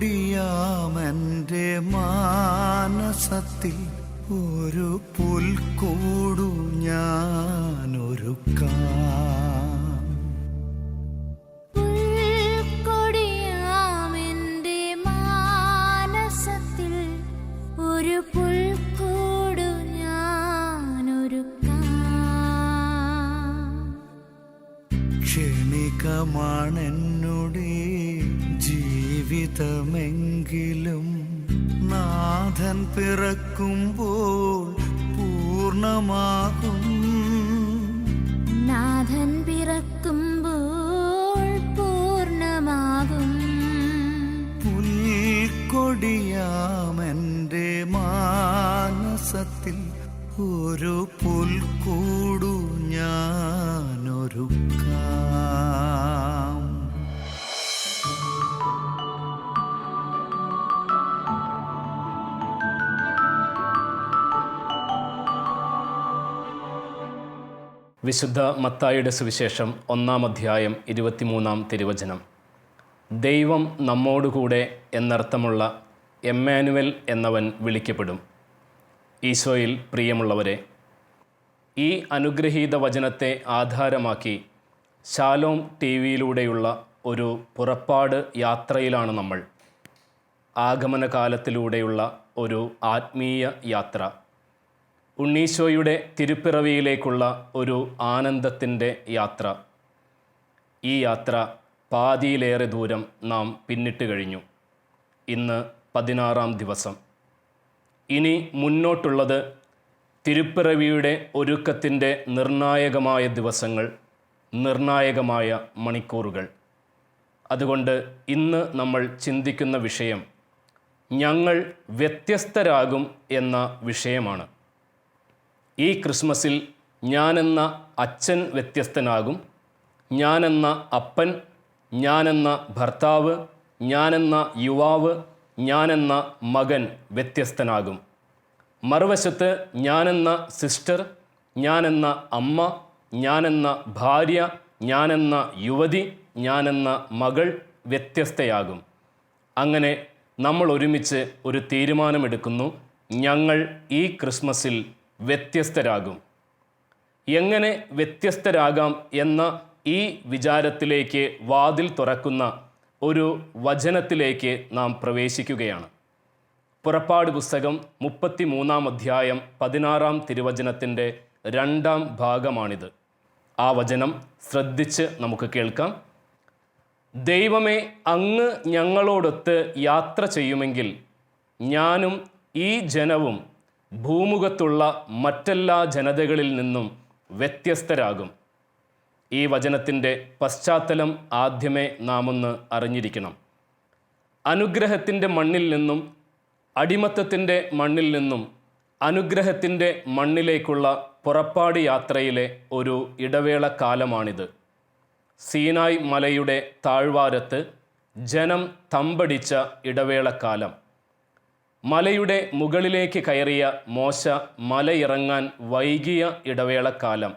പുൽക്കൊടിയാമെൻ്റെ മാനസത്തിൽ ഒരു പുൽക്കൂടു ഞാനൊരുക്കാം. പുൽക്കൊടിയാമെൻ്റെ മാനസത്തിൽ ഒരു പുൽക്കൂടു ഞാനൊരുക്കാം. ക്ഷണികമാണെന്നുടെ ജീവിതമെങ്കിലും നാഥൻ പിറക്കുമ്പോൾ പൂർണ്ണമാകും. നാഥൻ പിറക്കുമ്പോൾ പൂർണ്ണമാകും. പുൽക്കൊടിയാമെൻ്റെ മാനസത്തിൽ ഒരു പുൽക്കൂടു ഞാനൊരുക്കാം. വിശുദ്ധ മത്തായിയുടെ സുവിശേഷം 1-ാം അധ്യായം 23-ാം തിരുവചനം. ദൈവം നമ്മോടുകൂടെ എന്നർത്ഥമുള്ള എമ്മാനുവൽ എന്നവൻ വിളിക്കപ്പെടും. ഈശോയിൽ പ്രിയമുള്ളവരെ, ഈ അനുഗ്രഹീത വചനത്തെ ആധാരമാക്കി ശാലോം TV-യിലൂടെയുള്ള ഒരു പുറപ്പാട് യാത്രയിലാണ് നമ്മൾ. ആഗമനകാലത്തിലൂടെയുള്ള ഒരു ആത്മീയ യാത്ര, ഉണ്ണീശോയുടെ തിരുപ്പിറവിയിലേക്കുള്ള ഒരു ആനന്ദത്തിൻ്റെ യാത്ര. ഈ യാത്ര പാതിയിലേറെ ദൂരം നാം പിന്നിട്ട് കഴിഞ്ഞു. ഇന്ന് 16-ാം ദിവസം. ഇനി മുന്നോട്ടുള്ളത് തിരുപ്പിറവിയുടെ ഒരുക്കത്തിൻ്റെ നിർണായകമായ ദിവസങ്ങൾ, നിർണായകമായ മണിക്കൂറുകൾ. അതുകൊണ്ട് ഇന്ന് നമ്മൾ ചിന്തിക്കുന്ന വിഷയം ഞങ്ങൾ വ്യത്യസ്തരാകും എന്ന വിഷയമാണ്. ഈ ക്രിസ്മസിൽ ഞാനെന്ന അച്ഛൻ വ്യത്യസ്തനാകും, ഞാനെന്ന അപ്പൻ, ഞാനെന്ന ഭർത്താവ്, ഞാനെന്ന യുവാവ്, ഞാനെന്ന മകൻ വ്യത്യസ്തനാകും. മറുവശത്ത് ഞാനെന്ന സിസ്റ്റർ, ഞാനെന്ന അമ്മ, ഞാനെന്ന ഭാര്യ, ഞാനെന്ന യുവതി, ഞാനെന്ന മകൾ വ്യത്യസ്തയാകും. അങ്ങനെ നമ്മൾ ഒരുമിച്ച് ഒരു തീരുമാനമെടുക്കുന്നു, ഞങ്ങൾ ഈ ക്രിസ്മസിൽ വ്യത്യസ്തരാകും. എങ്ങനെ വ്യത്യസ്തരാകാം എന്ന ഈ വിചാരത്തിലേക്ക് വാതിൽ തുറക്കുന്ന ഒരു വചനത്തിലേക്ക് നാം പ്രവേശിക്കുകയാണ്. പുറപ്പാട് പുസ്തകം 33-ാം അധ്യായം 16-ാം തിരുവചനത്തിൻ്റെ 2-ാം ഭാഗമാണിത്. ആ വചനം ശ്രദ്ധിച്ച് നമുക്ക് കേൾക്കാം. ദൈവമേ, അങ്ങ് ഞങ്ങളോടൊത്ത് യാത്ര ചെയ്യുമെങ്കിൽ ഞാനും ഈ ജനവും ഭൂമുഖത്തുള്ള മറ്റെല്ലാ ജനതകളിൽ നിന്നും വ്യത്യസ്തരാകും. ഈ വചനത്തിൻ്റെ പശ്ചാത്തലം ആദ്യമേ നാം ഒന്ന് അറിഞ്ഞിരിക്കണം. അനുഗ്രഹത്തിൻ്റെ മണ്ണിൽ നിന്നും അടിമത്തത്തിൻ്റെ മണ്ണിൽ നിന്നും അനുഗ്രഹത്തിൻ്റെ മണ്ണിലേക്കുള്ള പുറപ്പാട് യാത്രയിലെ ഒരു ഇടവേള കാലമാണിത്. സീനായ് മലയുടെ താഴ്വാരത്ത് ജനം തമ്പടിച്ച ഇടവേളക്കാലം. മലയുടെ മുകളിലേക്ക് കയറിയ മോശ മലയിറങ്ങാൻ വൈകിയ ഇടവേളക്കാലം.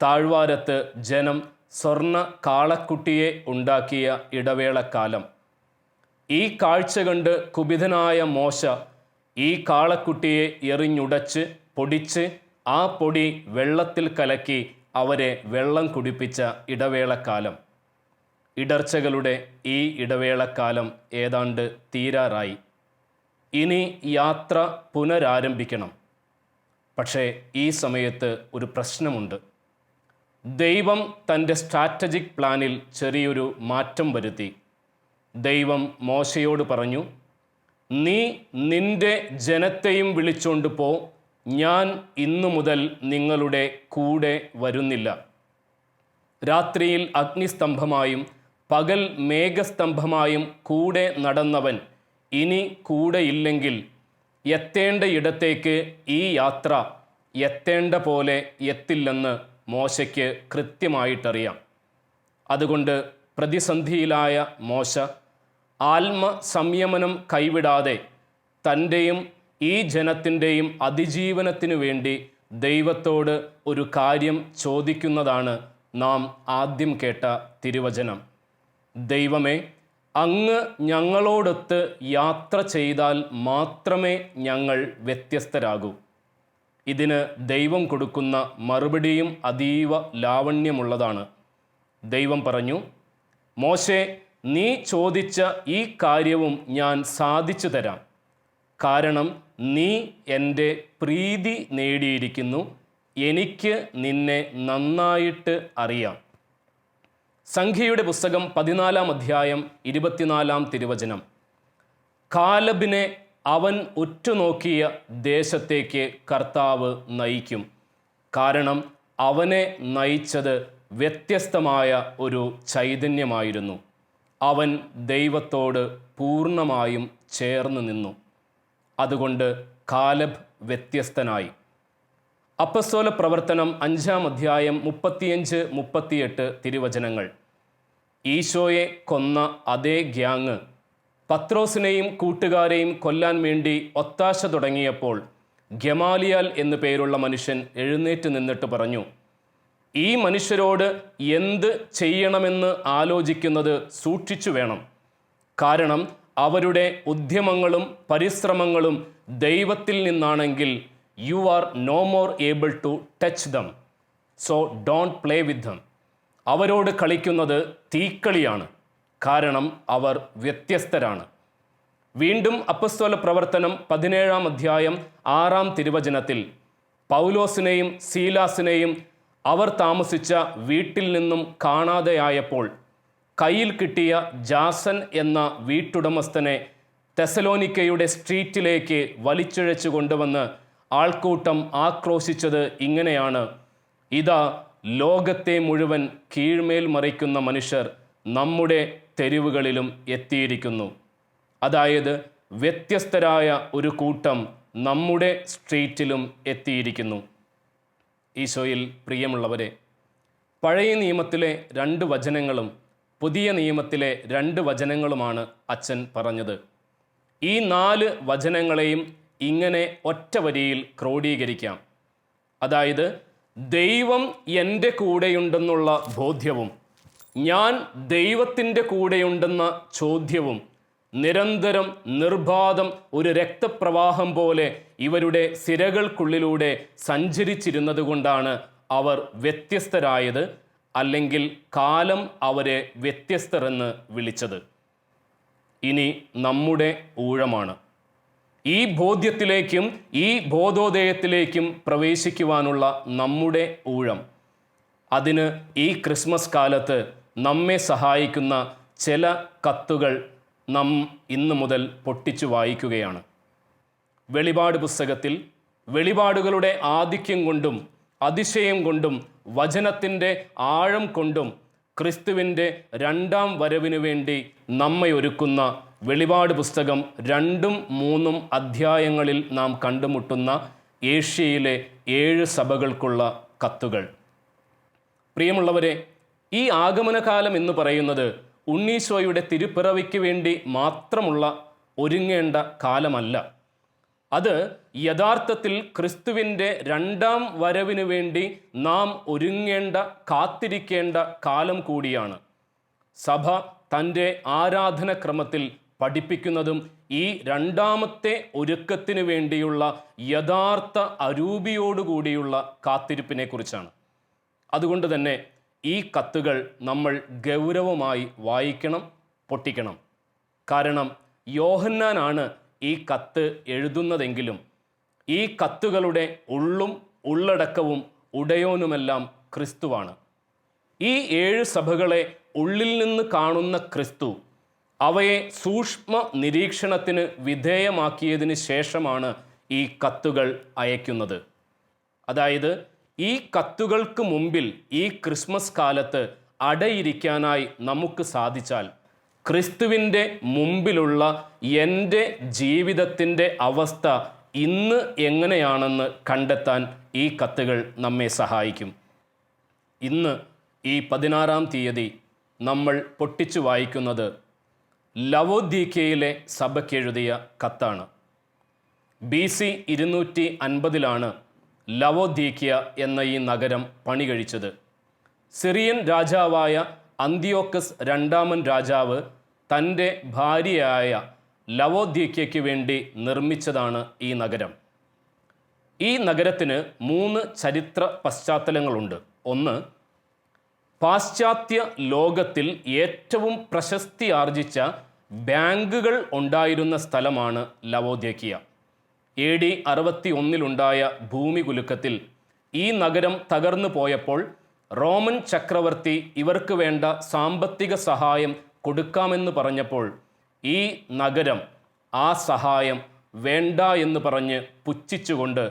താഴ്വാരത്ത് ജനം സ്വർണ്ണ കാളക്കുട്ടിയെ ഉണ്ടാക്കിയ ഇടവേളക്കാലം. ഈ കാഴ്ച കണ്ട് കുപിതനായ മോശ ഈ കാളക്കുട്ടിയെ എറിഞ്ഞുടച്ച് പൊടിച്ച് ആ പൊടി വെള്ളത്തിൽ കലക്കി അവരെ വെള്ളം കുടിപ്പിച്ച ഇടവേളക്കാലം. ഇടർച്ചകളുടെ ഈ ഇടവേളക്കാലം ഏതാണ്ട് തീരാറായി. ഇനി യാത്ര പുനരാരംഭിക്കണം. പക്ഷേ ഈ സമയത്ത് ഒരു പ്രശ്നമുണ്ട്. ദൈവം തൻ്റെ സ്ട്രാറ്റജിക് പ്ലാനിൽ ചെറിയൊരു മാറ്റം വരുത്തി. ദൈവം മോശയോട് പറഞ്ഞു, നീ നിൻ്റെ ജനത്തെയും വിളിച്ചുകൊണ്ട് പോ, ഞാൻ ഇന്നു മുതൽ നിങ്ങളുടെ കൂടെ വരുന്നില്ല. രാത്രിയിൽ അഗ്നിസ്തംഭമായും പകൽ മേഘസ്തംഭമായും കൂടെ നടന്നവൻ ഇനി കൂടെയില്ലെങ്കിൽ എത്തേണ്ട ഇടത്തേക്ക് ഈ യാത്ര എത്തേണ്ട പോലെ എത്തില്ലെന്ന് മോശയ്ക്ക് കൃത്യമായിട്ടറിയാം. അതുകൊണ്ട് പ്രതിസന്ധിയിലായ മോശ ആത്മസംയമനം കൈവിടാതെ തൻ്റെയും ഈ ജനത്തിൻ്റെയും അതിജീവനത്തിനു വേണ്ടി ദൈവത്തോട് ഒരു കാര്യം ചോദിക്കുന്നതാണ് നാം ആദ്യം കേട്ട തിരുവചനം. ദൈവമേ, അങ്ങ് ഞങ്ങളോടൊത്ത് യാത്ര ചെയ്താൽ മാത്രമേ ഞങ്ങൾ വ്യത്യസ്തരാകൂ. ഇതിന് ദൈവം കൊടുക്കുന്ന മറുപടിയും അതീവ ലാവണ്യമുള്ളതാണ്. ദൈവം പറഞ്ഞു, മോശെ, നീ ചോദിച്ച ഈ കാര്യവും ഞാൻ സാധിച്ചു തരാം. കാരണം നീ എൻ്റെ പ്രീതി നേടിയിരിക്കുന്നു. എനിക്ക് നിന്നെ നന്നായിട്ട് അറിയാം. സംഖ്യയുടെ പുസ്തകം 14 അധ്യായം 24 തിരുവചനം. കാലബിനെ അവൻ ഉറ്റുനോക്കിയ ദേശത്തേക്ക് കർത്താവ് നയിക്കും. കാരണം അവനെ നയിച്ചത് വ്യത്യസ്തമായ ഒരു ചൈതന്യമായിരുന്നു. അവൻ ദൈവത്തോട് പൂർണ്ണമായും ചേർന്ന് നിന്നു. അതുകൊണ്ട് കാലബ് വ്യത്യസ്തനായി. അപ്പസ്തോല പ്രവർത്തനം 5 അധ്യായം 35-38 തിരുവചനങ്ങൾ. ഈശോയെ കൊന്ന അതേ ഗ്യാങ് പത്രോസിനെയും കൂട്ടുകാരെയും കൊല്ലാൻ വേണ്ടി ഒത്താശ തുടങ്ങിയപ്പോൾ ഗമാലിയാൽ എന്നു പേരുള്ള മനുഷ്യൻ എഴുന്നേറ്റ് നിന്നിട്ട് പറഞ്ഞു, ഈ മനുഷ്യരോട് എന്ത് ചെയ്യണമെന്ന് ആലോചിക്കുന്നത് സൂക്ഷിച്ചു വേണം. കാരണം അവരുടെ ഉദ്യമങ്ങളും പരിശ്രമങ്ങളും ദൈവത്തിൽ നിന്നാണെങ്കിൽ you are no more able to touch them. So don't play with them. അവരോട് കളിക്കുന്നത് തീക്കളിയാണ്. കാരണം അവർ വ്യത്യസ്തരാണ്. വീണ്ടും അപ്പസ്തോല പ്രവർത്തനം 17 അധ്യായം 6 തിരുവചനത്തിൽ പൗലോസിനെയും സീലാസിനെയും അവർ താമസിച്ച വീട്ടിൽ നിന്നും കാണാതെയായപ്പോൾ കയ്യിൽ കിട്ടിയ ജാസൻ എന്ന വീട്ടുടമസ്ഥനെ തെസലോനിക്കയുടെ സ്ട്രീറ്റിലേക്ക് വലിച്ചിഴച്ചു കൊണ്ടുവന്ന് ആൾക്കൂട്ടം ആക്രോശിച്ചത് ഇങ്ങനെയാണ്: ഇതാ, ലോകത്തെ മുഴുവൻ കീഴ്മേൽ മറിക്കുന്ന മനുഷ്യർ നമ്മുടെ തെരുവുകളിലും എത്തിയിരിക്കുന്നു. അതായത് വ്യത്യസ്തരായ ഒരു കൂട്ടം നമ്മുടെ സ്ട്രീറ്റിലും എത്തിയിരിക്കുന്നു. ഈശോയിൽ പ്രിയമുള്ളവരെ, പഴയ നിയമത്തിലെ 2 വചനങ്ങളും പുതിയ നിയമത്തിലെ 2 വചനങ്ങളുമാണ് അച്ഛൻ പറഞ്ഞത്. ഈ 4 വചനങ്ങളെയും ഇങ്ങനെ ഒറ്റ വരിയിൽ ക്രോഡീകരിക്കാം. അതായത് ദൈവം എൻ്റെ കൂടെയുണ്ടെന്നുള്ള ബോധ്യവും ഞാൻ ദൈവത്തിൻ്റെ കൂടെയുണ്ടെന്ന ചോദ്യവും നിരന്തരം നിർബാധം ഒരു രക്തപ്രവാഹം പോലെ ഇവരുടെ സിരകൾക്കുള്ളിലൂടെ സഞ്ചരിച്ചിരുന്നത് കൊണ്ടാണ് അവർ വ്യത്യസ്തരായത്, അല്ലെങ്കിൽ കാലം അവരെ വ്യത്യസ്തർ എന്ന് വിളിച്ചത്. ഇനി നമ്മുടെ ഊഴമാണ്. ഈ ബോധ്യത്തിലേക്കും ഈ ബോധോദയത്തിലേക്കും പ്രവേശിക്കുവാനുള്ള നമ്മുടെ ഊഴം. അതിന് ഈ ക്രിസ്മസ് കാലത്ത് നമ്മെ സഹായിക്കുന്ന ചില കത്തുകൾ നാം ഇന്നു മുതൽ പൊട്ടിച്ചു വായിക്കുകയാണ്. വെളിപാട് പുസ്തകത്തിൽ വെളിപാടുകളുടെ ആധിക്യം കൊണ്ടും അതിശയം കൊണ്ടും വചനത്തിൻ്റെ ആഴം കൊണ്ടും ക്രിസ്തുവിൻ്റെ 2ാം വരവിനു വേണ്ടി നമ്മെ ഒരുക്കുന്ന വെളിപാട് പുസ്തകം 2ഉം 3ഉം അധ്യായങ്ങളിൽ നാം കണ്ടുമുട്ടുന്ന ഏഷ്യയിലെ 7 സഭകൾക്കുള്ള കത്തുകൾ. പ്രിയമുള്ളവരെ, ഈ ആഗമനകാലം എന്ന് പറയുന്നത് ഉണ്ണീശോയുടെ തിരുപ്പിറവിക്ക് വേണ്ടി മാത്രമുള്ള ഒരുങ്ങേണ്ട കാലമല്ല. അത് യഥാർത്ഥത്തിൽ ക്രിസ്തുവിൻ്റെ 2ാം വരവിനു വേണ്ടി നാം ഒരുങ്ങേണ്ട, കാത്തിരിക്കേണ്ട കാലം കൂടിയാണ്. സഭ തൻ്റെ ആരാധനക്രമത്തിൽ പഠിപ്പിക്കുന്നതും ഈ 2ാമത്തെ ഒരുക്കത്തിനു വേണ്ടിയുള്ള യഥാർത്ഥ അരൂപിയോടുകൂടിയുള്ള കാത്തിരിപ്പിനെ കുറിച്ചാണ്. അതുകൊണ്ട് തന്നെ ഈ കത്തുകൾ നമ്മൾ ഗൗരവമായി വായിക്കണം, പൊട്ടിക്കണം. കാരണം യോഹന്നാനാണ് ഈ കത്ത് എഴുതുന്നതെങ്കിലും ഈ കത്തുകളുടെ ഉള്ളും ഉള്ളടക്കവും ഉടയോനുമെല്ലാം ക്രിസ്തുവാണ്. ഈ 7 സഭകളെ ഉള്ളിൽ നിന്ന് കാണുന്ന ക്രിസ്തു അവയെ സൂക്ഷ്മ നിരീക്ഷണത്തിന് വിധേയമാക്കിയതിന് ശേഷമാണ് ഈ കത്തുകൾ അയക്കുന്നത്. അതായത് ഈ കത്തുകൾക്ക് മുമ്പിൽ ഈ ക്രിസ്മസ് കാലത്ത് അടയിരിക്കാനായി നമുക്ക് സാധിച്ചാൽ ക്രിസ്തുവിൻ്റെ മുമ്പിലുള്ള എൻ്റെ ജീവിതത്തിൻ്റെ അവസ്ഥ ഇന്ന് എങ്ങനെയാണെന്ന് കണ്ടെത്താൻ ഈ കത്തുകൾ നമ്മെ സഹായിക്കും. ഇന്ന് ഈ 16-ാം തീയതി നമ്മൾ പൊട്ടിച്ചു വായിക്കുന്നത് ലവോദീക്കയിലെ സഭയ്ക്കെഴുതിയ കത്താണ്. BC 250 ലവോദീക്യ എന്ന ഈ നഗരം പണി കഴിച്ചത്. സിറിയൻ രാജാവായ അന്തിയോക്കസ് 2-ാമൻ രാജാവ് തൻ്റെ ഭാര്യയായ ലവോദ്യയ്ക്കയ്ക്ക് വേണ്ടി നിർമ്മിച്ചതാണ് ഈ നഗരം. ഈ നഗരത്തിന് 3 ചരിത്ര പശ്ചാത്തലങ്ങളുണ്ട്. ഒന്ന്, പാശ്ചാത്യ ലോകത്തിൽ ഏറ്റവും പ്രശസ്തി ആർജിച്ച ബാങ്കുകൾ ഉണ്ടായിരുന്ന സ്ഥലമാണ് ലവോദ്യക്കിയ. AD 61 ഭൂമികുലുക്കത്തിൽ ഈ നഗരം തകർന്നു പോയപ്പോൾ റോമൻ ചക്രവർത്തി ഇവർക്ക് വേണ്ട സാമ്പത്തിക സഹായം കൊടുക്കാമെന്ന് പറഞ്ഞപ്പോൾ ഈ നഗരം ആ സഹായം വേണ്ട എന്ന് പറഞ്ഞ് പുച്ഛിച്ചുകൊണ്ട്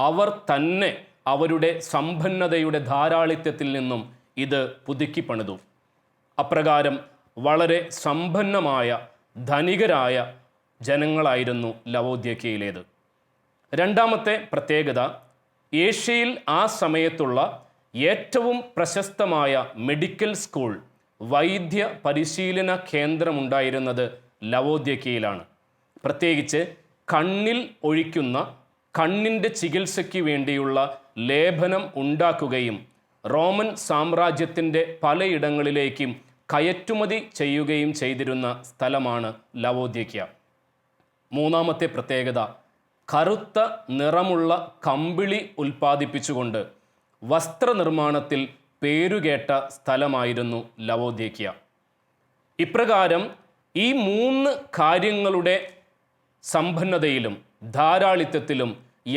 അവർ തന്നെ അവരുടെ സമ്പന്നതയുടെ ധാരാളിത്വത്തിൽ നിന്നും ഇത് പുതുക്കി പണിതു. അപ്രകാരം വളരെ സമ്പന്നമായ ധനികരായ ജനങ്ങളായിരുന്നു ലവോദ്യക്കയിലേത്. രണ്ടാമത്തെ പ്രത്യേകത, ഏഷ്യയിൽ ആ സമയത്തുള്ള ഏറ്റവും പ്രശസ്തമായ മെഡിക്കൽ സ്കൂൾ, വൈദ്യ പരിശീലന കേന്ദ്രമുണ്ടായിരുന്നത് ലവോദ്യക്കയിലാണ്. പ്രത്യേകിച്ച് കണ്ണിൽ ഒഴിക്കുന്ന കണ്ണിൻ്റെ ചികിത്സയ്ക്ക് വേണ്ടിയുള്ള ലേപനം ഉണ്ടാക്കുകയും റോമൻ സാമ്രാജ്യത്തിൻ്റെ പലയിടങ്ങളിലേക്കും കയറ്റുമതി ചെയ്യുകയും ചെയ്തിരുന്ന സ്ഥലമാണ് ലവോദ്യക്ക. മൂന്നാമത്തെ പ്രത്യേകത, കറുത്ത നിറമുള്ള കമ്പിളി ഉൽപ്പാദിപ്പിച്ചുകൊണ്ട് വസ്ത്രനിർമ്മാണത്തിൽ പേരുകേട്ട സ്ഥലമായിരുന്നു ലവോദ്യക്ക. ഇപ്രകാരം ഈ 3 കാര്യങ്ങളുടെ സമ്പന്നതയിലും ധാരാളിത്വത്തിലും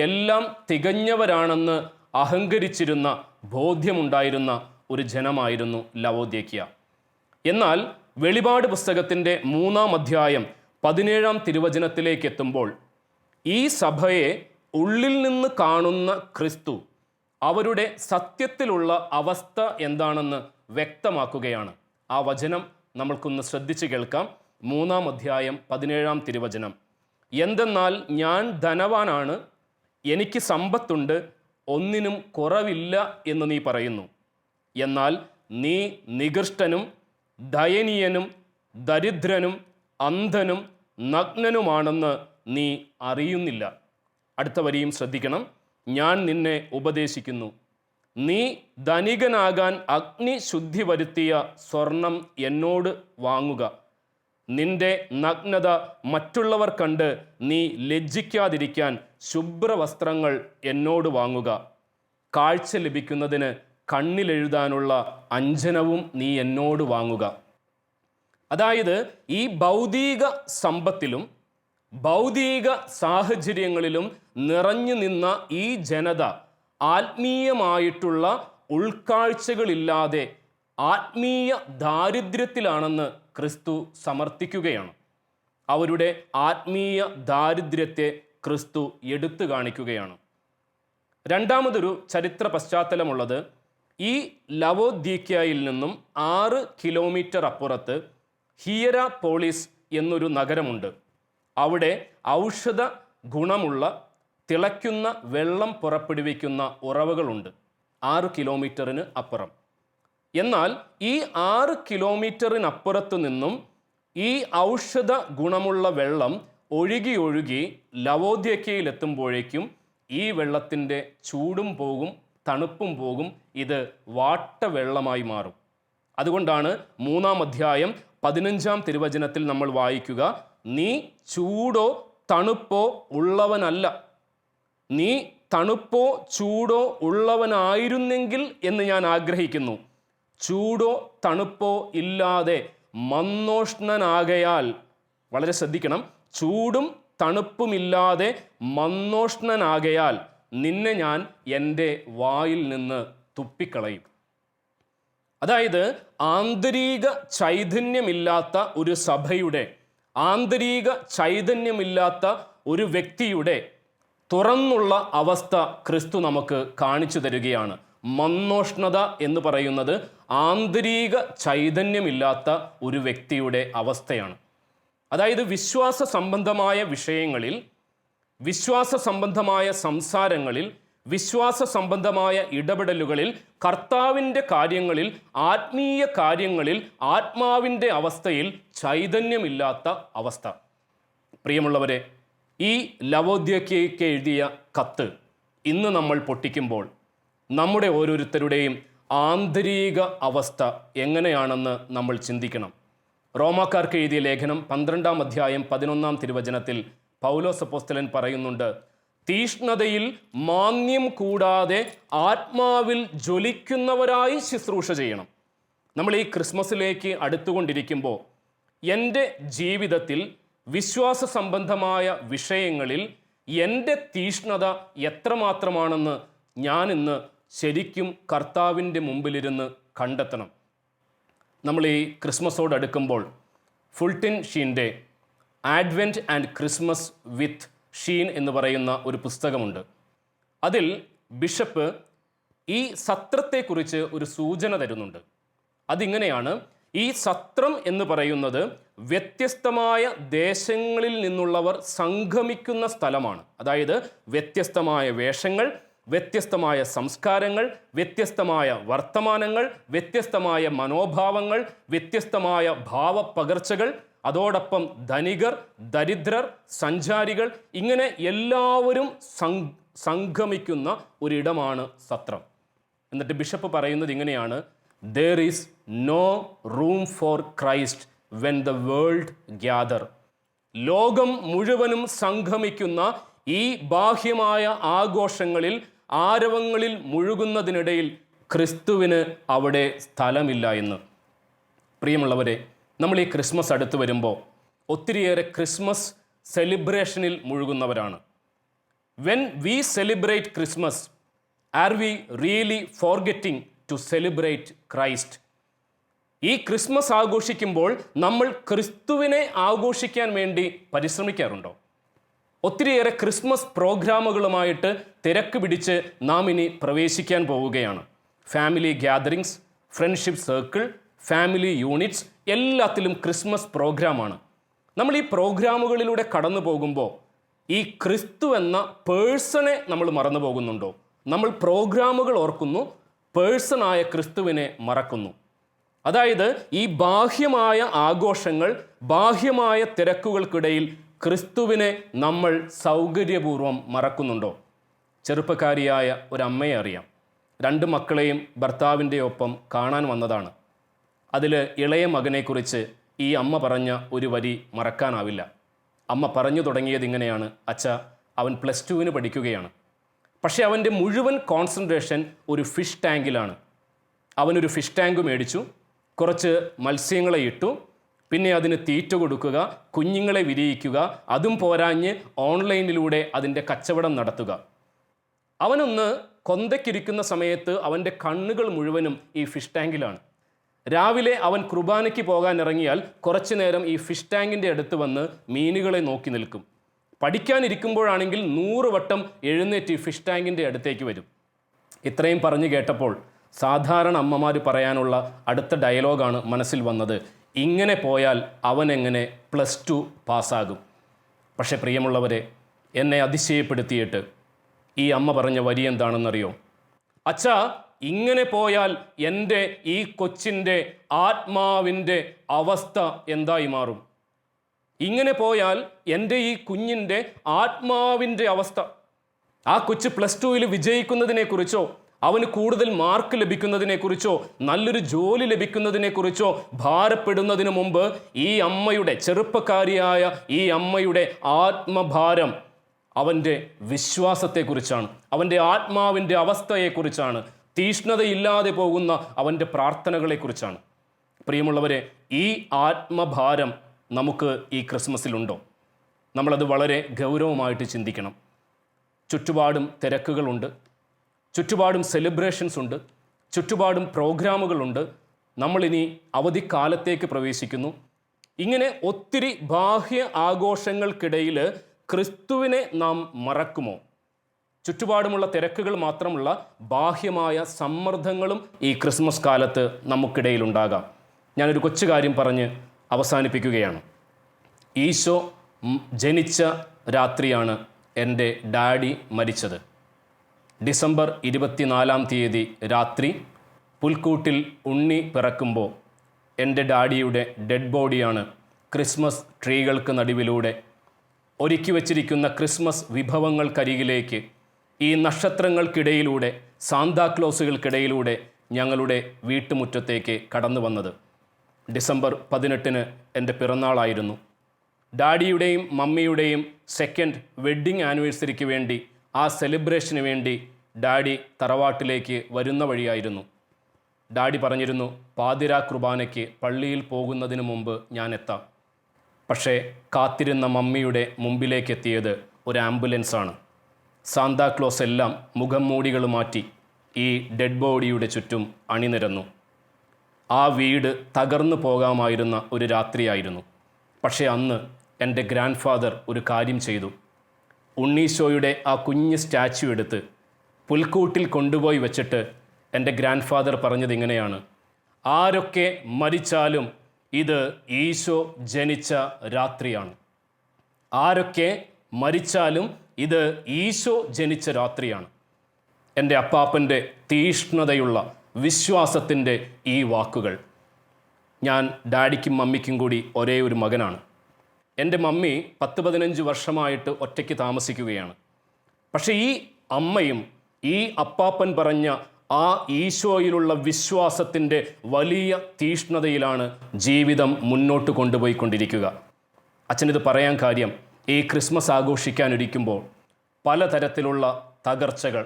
എല്ലാം തികഞ്ഞവരാണെന്ന് അഹങ്കരിച്ചിരുന്ന ബോധ്യമുണ്ടായിരുന്ന ഒരു ജനമായിരുന്നു ലവോദ്യക്ക. എന്നാൽ വെളിപാട് പുസ്തകത്തിൻ്റെ 3-ാം അധ്യായം 17-ാം തിരുവചനത്തിലേക്ക് എത്തുമ്പോൾ ഈ സഭയെ ഉള്ളിൽ നിന്ന് കാണുന്ന ക്രിസ്തു അവരുടെ സത്യത്തിലുള്ള അവസ്ഥ എന്താണെന്ന് വ്യക്തമാക്കുകയാണ്. ആ വചനം നമ്മൾക്കൊന്ന് ശ്രദ്ധിച്ച് കേൾക്കാം. 3-ാം അധ്യായം 17-ാം തിരുവചനം. എന്തെന്നാൽ ഞാൻ ധനവാനാണ്, എനിക്ക് സമ്പത്തുണ്ട്, ഒന്നിനും കുറവില്ല എന്ന് നീ പറയുന്നു. എന്നാൽ നീ നികൃഷ്ടനും ദയനീയനും ദരിദ്രനും അന്ധനും നഗ്നനുമാണെന്ന് നീ അറിയുന്നില്ല. അടുത്ത വരിയും ശ്രദ്ധിക്കണം. ഞാൻ നിന്നെ ഉപദേശിക്കുന്നു, നീ ധനികനാകാൻ അഗ്നി ശുദ്ധി വരുത്തിയ സ്വർണം എന്നോട് വാങ്ങുക. നിന്റെ നഗ്നത മറ്റുള്ളവർ കണ്ട് നീ ലജ്ജിക്കാതിരിക്കാൻ ശുഭ്രവസ്ത്രങ്ങൾ എന്നോട് വാങ്ങുക. കാഴ്ച ലഭിക്കുന്നതിന് കണ്ണിലെഴുതാനുള്ള അഞ്ജനവും നീ എന്നോട് വാങ്ങുക. അതായത് ഈ ഭൗതിക സമ്പത്തിലും ഭൗതിക സാഹചര്യങ്ങളിലും നിറഞ്ഞു നിന്ന ഈ ജനത ആത്മീയമായിട്ടുള്ള ഉൾക്കാഴ്ചകളില്ലാതെ ആത്മീയ ദാരിദ്ര്യത്തിലാണെന്ന് ക്രിസ്തു സമർത്ഥിക്കുകയാണ്. അവരുടെ ആത്മീയ ദാരിദ്ര്യത്തെ ക്രിസ്തു എടുത്തു കാണിക്കുകയാണ്. രണ്ടാമതൊരു ചരിത്ര പശ്ചാത്തലമുള്ളത്, ഈ ലവോദ്യീക്കയിൽ നിന്നും 6 കിലോമീറ്റർ അപ്പുറത്ത് ഹിയരാപോളിസ് എന്നൊരു നഗരമുണ്ട്. അവിടെ ഔഷധ ഗുണമുള്ള തിളയ്ക്കുന്ന വെള്ളം പുറപ്പെടുവിക്കുന്ന ഉറവകളുണ്ട് 6 കിലോമീറ്ററിന് അപ്പുറം. എന്നാൽ ഈ 6 കിലോമീറ്ററിനപ്പുറത്തു നിന്നും ഈ ഔഷധ ഗുണമുള്ള വെള്ളം ഒഴുകി ഒഴുകി ലവോദ്യക്കയിലെത്തുമ്പോഴേക്കും ഈ വെള്ളത്തിൻ്റെ ചൂടും പോകും, തണുപ്പും പോകും. ഇത് വാട്ടവെള്ളമായി മാറും. അതുകൊണ്ടാണ് 3-ാം അധ്യായം 15-ാം തിരുവചനത്തിൽ നമ്മൾ വായിക്കുക, നീ ചൂടോ തണുപ്പോ ഉള്ളവനല്ല, നീ തണുപ്പോ ചൂടോ ഉള്ളവനായിരുന്നെങ്കിൽ എന്ന് ഞാൻ ആഗ്രഹിക്കുന്നു. ചൂടോ തണുപ്പോ ഇല്ലാതെ മന്നോഷ്ണനാകയാൽ, വളരെ ശ്രദ്ധിക്കണം, ചൂടും തണുപ്പുമില്ലാതെ മന്നോഷ്ണനാകയാൽ നിന്നെ ഞാൻ എൻ്റെ വായിൽ നിന്ന് തുപ്പിക്കളയും. അതായത് ആന്തരിക ചൈതന്യമില്ലാത്ത ഒരു സഭയുടെ, ആന്തരിക ചൈതന്യമില്ലാത്ത ഒരു വ്യക്തിയുടെ തുറന്നുള്ള അവസ്ഥ ക്രിസ്തു നമുക്ക് കാണിച്ചു തരികയാണ്. മന്നോഷ്ണത എന്ന് പറയുന്നത് ആന്തരിക ചൈതന്യമില്ലാത്ത ഒരു വ്യക്തിയുടെ അവസ്ഥയാണ്. അതായത് വിശ്വാസ സംബന്ധമായ വിഷയങ്ങളിൽ, വിശ്വാസ സംബന്ധമായ സംസാരങ്ങളിൽ, വിശ്വാസ സംബന്ധമായ ഇടപെടലുകളിൽ, കർത്താവിൻ്റെ കാര്യങ്ങളിൽ, ആത്മീയ കാര്യങ്ങളിൽ, ആത്മാവിൻ്റെ അവസ്ഥയിൽ ചൈതന്യമില്ലാത്ത അവസ്ഥ. പ്രിയമുള്ളവരെ, ഈ ലവോദ്യക്കയ്ക്ക് എഴുതിയ കത്ത് ഇന്ന് നമ്മൾ പൊട്ടിക്കുമ്പോൾ നമ്മുടെ ഓരോരുത്തരുടെയും ആന്തരിക അവസ്ഥ എങ്ങനെയാണെന്ന് നമ്മൾ ചിന്തിക്കണം. റോമാക്കാർക്ക് എഴുതിയ ലേഖനം 12-ാം അധ്യായം 11-ാം തിരുവചനത്തിൽ പൗലോസ് അപ്പോസ്തലൻ പറയുന്നുണ്ട്, തീഷ്ണതയിൽ മാന്യം കൂടാതെ ആത്മാവിൽ ജ്വലിക്കുന്നവരായി ശുശ്രൂഷ ചെയ്യണം. നമ്മൾ ഈ ക്രിസ്മസിലേക്ക് അടുത്തുകൊണ്ടിരിക്കുമ്പോൾ എൻ്റെ ജീവിതത്തിൽ വിശ്വാസ സംബന്ധമായ വിഷയങ്ങളിൽ എൻ്റെ തീഷ്ണത എത്രമാത്രമാണെന്ന് ഞാനിന്ന് ശരിക്കും കർത്താവിൻ്റെ മുമ്പിലിരുന്ന് കണ്ടെത്തണം. നമ്മൾ ഈ ക്രിസ്മസോടടുക്കുമ്പോൾ ഫുൾട്ടൻ ഷീൻ്റെ Advent and Christmas with Sheen എന്ന് പറയുന്ന ഒരു പുസ്തകമുണ്ട്. അതിൽ ബിഷപ്പ് ഈ സത്രത്തെക്കുറിച്ച് ഒരു സൂചന തരുന്നുണ്ട്. അതിങ്ങനെയാണ്, ഈ സത്രം എന്ന് പറയുന്നത് വ്യത്യസ്തമായ ദേശങ്ങളിൽ നിന്നുള്ളവർ സംഗമിക്കുന്ന സ്ഥലമാണ്. അതായത് വ്യത്യസ്തമായ വേഷങ്ങൾ, വ്യത്യസ്തമായ സംസ്കാരങ്ങൾ, വ്യത്യസ്തമായ വർത്തമാനങ്ങൾ, വ്യത്യസ്തമായ മനോഭാവങ്ങൾ, വ്യത്യസ്തമായ ഭാവപ്പകർച്ചകൾ, അതോടൊപ്പം ധനികർ, ദരിദ്രർ, സഞ്ചാരികൾ, ഇങ്ങനെ എല്ലാവരും സംഗമിക്കുന്ന ഒരിടമാണ് സത്രം. എന്നിട്ട് ബിഷപ്പ് പറയുന്നത് ഇങ്ങനെയാണ്, there is no room for Christ when the world gather. ലോകം മുഴുവനും സംഗമിക്കുന്ന ഈ ബാഹ്യമായ ആഘോഷങ്ങളിൽ, ആരവങ്ങളിൽ മുഴുകുന്നതിനിടയിൽ ക്രിസ്തുവിന് അവിടെ സ്ഥലമില്ല എന്ന്. പ്രിയമുള്ളവരെ, നമ്മൾ ഈ ക്രിസ്മസ് അടുത്ത് വരുമ്പോൾ ഒത്തിരിയേറെ ക്രിസ്മസ് സെലിബ്രേഷനിൽ മുഴുകുന്നവരാണ്. When we celebrate Christmas, are we really forgetting to celebrate Christ? ഈ ക്രിസ്മസ് ആഘോഷിക്കുമ്പോൾ നമ്മൾ ക്രിസ്തുവിനെ ആഘോഷിക്കാൻ വേണ്ടി പരിശ്രമിക്കാറുണ്ടോ? ഒത്തിരിയേറെ ക്രിസ്മസ് പ്രോഗ്രാമുകളുമായിട്ട് തിരക്ക് പിടിച്ച് നാം ഇനി പ്രവേശിക്കാൻ പോവുകയാണ്. Family gatherings, friendship circle, family units, എല്ലാത്തിലും ക്രിസ്മസ് പ്രോഗ്രാമാണ്. നമ്മൾ ഈ പ്രോഗ്രാമുകളിലൂടെ കടന്നു പോകുമ്പോൾ ഈ ക്രിസ്തു എന്ന പേഴ്സണെ നമ്മൾ മറന്നു പോകുന്നുണ്ടോ? നമ്മൾ പ്രോഗ്രാമുകൾ ഓർക്കുന്നു, പേഴ്സണായ ക്രിസ്തുവിനെ മറക്കുന്നു. അതായത് ഈ ബാഹ്യമായ ആഘോഷങ്ങൾ, ബാഹ്യമായ തിരക്കുകൾക്കിടയിൽ ക്രിസ്തുവിനെ നമ്മൾ സൗകര്യപൂർവ്വം മറക്കുന്നുണ്ടോ? ചെറുപ്പക്കാരിയായ ഒരമ്മയെ അറിയാം. 2 മക്കളെയും ഭർത്താവിൻ്റെ ഒപ്പം കാണാൻ വന്നതാണ്. അതിൽ ഇളയ മകനെക്കുറിച്ച് ഈ അമ്മ പറഞ്ഞ ഒരു വരി മറക്കാനാവില്ല. അമ്മ പറഞ്ഞു തുടങ്ങിയത് ഇങ്ങനെയാണ്, അച്ഛാ, അവൻ +2 പഠിക്കുകയാണ്. പക്ഷേ അവൻ്റെ മുഴുവൻ കോൺസെൻട്രേഷൻ ഒരു ഫിഷ് ടാങ്കിലാണ്. അവനൊരു ഫിഷ് ടാങ്ക് മേടിച്ചു, കുറച്ച് മത്സ്യങ്ങളെ ഇട്ടു, പിന്നെ അതിന് തീറ്റ കൊടുക്കുക, കുഞ്ഞുങ്ങളെ വിരിയിക്കുക, അതും പോരാഞ്ഞ് ഓൺലൈനിലൂടെ അതിൻ്റെ കച്ചവടം നടത്തുക. അവനൊന്ന് കൊന്തയ്ക്കിരിക്കുന്ന സമയത്ത് അവൻ്റെ കണ്ണുകൾ മുഴുവനും ഈ ഫിഷ് ടാങ്കിലാണ്. രാവിലെ അവൻ കുർബാനയ്ക്ക് പോകാൻ ഇറങ്ങിയാൽ കുറച്ചു നേരം ഈ ഫിഷ് ടാങ്കിൻ്റെ അടുത്ത് വന്ന് മീനുകളെ നോക്കി നിൽക്കും. പഠിക്കാനിരിക്കുമ്പോഴാണെങ്കിൽ 100 വട്ടം എഴുന്നേറ്റ് ഈ ഫിഷ് ടാങ്കിൻ്റെ അടുത്തേക്ക് വരും. ഇത്രയും പറഞ്ഞു കേട്ടപ്പോൾ സാധാരണ അമ്മമാർ പറയാനുള്ള അടുത്ത ഡയലോഗാണ് മനസ്സിൽ വന്നത്, ഇങ്ങനെ പോയാൽ അവൻ എങ്ങനെ +2 പാസ്സാകും? പക്ഷേ പ്രിയമുള്ളവരെ, എന്നെ അതിശയപ്പെടുത്തിയിട്ട് ഈ അമ്മ പറഞ്ഞ വരി എന്താണെന്നറിയോ? അച്ഛാ, ഇങ്ങനെ പോയാൽ എൻ്റെ ഈ കൊച്ചിൻ്റെ ആത്മാവിൻ്റെ അവസ്ഥ എന്തായി മാറും? ഇങ്ങനെ പോയാൽ എൻ്റെ ഈ കുഞ്ഞിൻ്റെ ആത്മാവിൻ്റെ അവസ്ഥ, ആ കൊച്ച് +2 വിജയിക്കുന്നതിനെക്കുറിച്ചോ, അവന് കൂടുതൽ മാർക്ക് ലഭിക്കുന്നതിനെക്കുറിച്ചോ, നല്ലൊരു ജോലി ലഭിക്കുന്നതിനെക്കുറിച്ചോ ഭാരപ്പെടുന്നതിന് മുമ്പ് ഈ അമ്മയുടെ, ചെറുപ്പക്കാരിയായ ഈ അമ്മയുടെ ആത്മഭാരം അവൻ്റെ വിശ്വാസത്തെക്കുറിച്ചാണ്, അവൻ്റെ ആത്മാവിൻ്റെ അവസ്ഥയെക്കുറിച്ചാണ്, തീഷ്ണതയില്ലാതെ പോകുന്ന അവൻ്റെ പ്രാർത്ഥനകളെക്കുറിച്ചാണ്. പ്രിയമുള്ളവരെ, ഈ ആത്മഭാരം നമുക്ക് ഈ ക്രിസ്മസിലുണ്ടോ? നമ്മളത് വളരെ ഗൗരവമായിട്ട് ചിന്തിക്കണം. ചുറ്റുപാടും തിരക്കുകളുണ്ട്, ചുറ്റുപാടും സെലിബ്രേഷൻസ് ഉണ്ട്, ചുറ്റുപാടും പ്രോഗ്രാമുകളുണ്ട്. നമ്മളിനി അവധിക്കാലത്തേക്ക് പ്രവേശിക്കുന്നു. ഇങ്ങനെ ഒത്തിരി ബാഹ്യ ആഘോഷങ്ങൾക്കിടയിൽ ക്രിസ്തുവിനെ നാം മറക്കുമോ? ചുറ്റുപാടുമുള്ള തിരക്കുകൾ മാത്രമുള്ള ബാഹ്യമായ സമ്മർദ്ദങ്ങളും ഈ ക്രിസ്മസ് കാലത്ത് നമുക്കിടയിലുണ്ടാകാം. ഞാനൊരു കൊച്ചു കാര്യം പറഞ്ഞ് അവസാനിപ്പിക്കുകയാണ്. ഈശോ ജനിച്ച രാത്രിയാണ് എൻ്റെ ഡാഡി മരിച്ചത്. ഡിസംബർ 24-ാം തീയതി രാത്രി പുൽക്കൂട്ടിൽ ഉണ്ണി പിറക്കുമ്പോൾ എൻ്റെ ഡാഡിയുടെ ഡെഡ് ബോഡിയാണ് ക്രിസ്മസ് ട്രീകൾക്ക് നടുവിലൂടെ, ഒരുക്കി വച്ചിരിക്കുന്ന ക്രിസ്മസ് വിഭവങ്ങൾക്കരികിലേക്ക്, ഈ ഡിസംബർ 18 എൻ്റെ പിറന്നാളായിരുന്നു. ഡാഡിയുടെയും മമ്മിയുടെയും സെക്കൻഡ് വെഡ്ഡിങ് ആനിവേഴ്സറിക്ക് വേണ്ടി, ആ സെലിബ്രേഷന് വേണ്ടി ഡാഡി തറവാട്ടിലേക്ക് വരുന്ന വഴിയായിരുന്നു. ഡാഡി പറഞ്ഞിരുന്നു, പാതിരാ കുർബാനയ്ക്ക് പള്ളിയിൽ പോകുന്നതിന് മുമ്പ് ഞാൻ എത്താം. പക്ഷേ കാത്തിരുന്ന മമ്മിയുടെ മുമ്പിലേക്ക് എത്തിയത് ഒരു ആംബുലൻസാണ്. സാന്താക്ലോസ് എല്ലാം മുഖം മൂടികൾ മാറ്റി ഈ ഡെഡ് ബോഡിയുടെ ചുറ്റും അണിനിരന്നു. ആ വീട് തകർന്നു പോകാമായിരുന്ന ഒരു രാത്രിയായിരുന്നു. പക്ഷേ അന്ന് എൻ്റെ ഗ്രാൻഡ് ഫാദർ ഒരു കാര്യം ചെയ്തു. ഉണ്ണീശോയുടെ ആ കുഞ്ഞ് സ്റ്റാച്യു എടുത്ത് പുൽക്കൂട്ടിൽ കൊണ്ടുപോയി വെച്ചിട്ട് എൻ്റെ ഗ്രാൻഡ് ഫാദർ പറഞ്ഞത് ഇങ്ങനെയാണ്: ആരൊക്കെ മരിച്ചാലും ഇത് ഈശോ ജനിച്ച രാത്രിയാണ്. ആരൊക്കെ മരിച്ചാലും ഇത് ഈശോ ജനിച്ച രാത്രിയാണ്. എൻ്റെ അപ്പാപ്പൻ്റെ തീഷ്ണതയുള്ള വിശ്വാസത്തിൻ്റെ ഈ വാക്കുകൾ. ഞാൻ ഡാഡിക്കും മമ്മിക്കും കൂടി ഒരേ ഒരു മകനാണ്. എൻ്റെ മമ്മി 10-15 വർഷമായിട്ട് ഒറ്റയ്ക്ക് താമസിക്കുകയാണ്. പക്ഷേ ഈ അമ്മയും ഈ അപ്പാപ്പൻ പറഞ്ഞ ആ ഈശോയിലുള്ള വിശ്വാസത്തിൻ്റെ വലിയ തീഷ്ണതയിലാണ് ജീവിതം മുന്നോട്ട് കൊണ്ടുപോയിക്കൊണ്ടിരിക്കുക. അച്ഛനിത് പറയാൻ കാര്യം, ഈ ക്രിസ്മസ് ആഘോഷിക്കാനിരിക്കുമ്പോൾ പലതരത്തിലുള്ള തകർച്ചകൾ,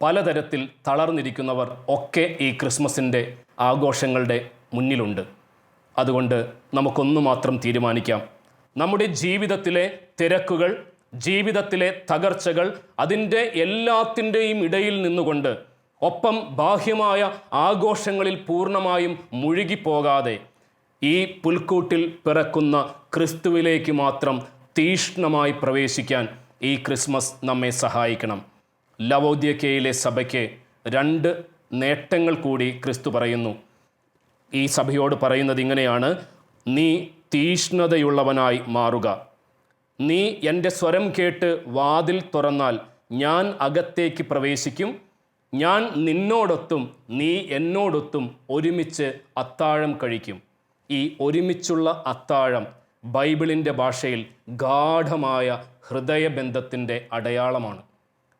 പലതരത്തിൽ തളർന്നിരിക്കുന്നവർ ഒക്കെ ഈ ക്രിസ്മസിൻ്റെ ആഘോഷങ്ങളുടെ മുന്നിലുണ്ട്. അതുകൊണ്ട് നമുക്കൊന്നു മാത്രം തീരുമാനിക്കാം: നമ്മുടെ ജീവിതത്തിലെ തിരക്കുകൾ, ജീവിതത്തിലെ തകർച്ചകൾ, അതിൻ്റെ എല്ലാത്തിൻ്റെയും ഇടയിൽ നിന്നുകൊണ്ട്, ഒപ്പം ബാഹ്യമായ ആഘോഷങ്ങളിൽ പൂർണ്ണമായും മുഴുകിപ്പോകാതെ, ഈ പുൽക്കൂട്ടിൽ പിറക്കുന്ന ക്രിസ്തുവിലേക്ക് മാത്രം തീഷ്ണമായി പ്രവേശിക്കാൻ ഈ ക്രിസ്മസ് നമ്മെ സഹായിക്കണം. ലവോദ്യക്കയിലെ സഭയ്ക്ക് 2 നേട്ടങ്ങൾ കൂടി ക്രിസ്തു പറയുന്നു. ഈ സഭയോട് പറയുന്നത് ഇങ്ങനെയാണ്: നീ തീഷ്ണതയുള്ളവനായി മാറുക. നീ എൻ്റെ സ്വരം കേട്ട് വാതിൽ തുറന്നാൽ ഞാൻ അകത്തേക്ക് പ്രവേശിക്കും. ഞാൻ നിന്നോടൊത്തും നീ എന്നോടൊത്തും ഒരുമിച്ച് അത്താഴം കഴിക്കും. ഈ ഒരുമിച്ചുള്ള അത്താഴം ബൈബിളിൻ്റെ ഭാഷയിൽ ഗാഢമായ ഹൃദയബന്ധത്തിൻ്റെ അടയാളമാണ്.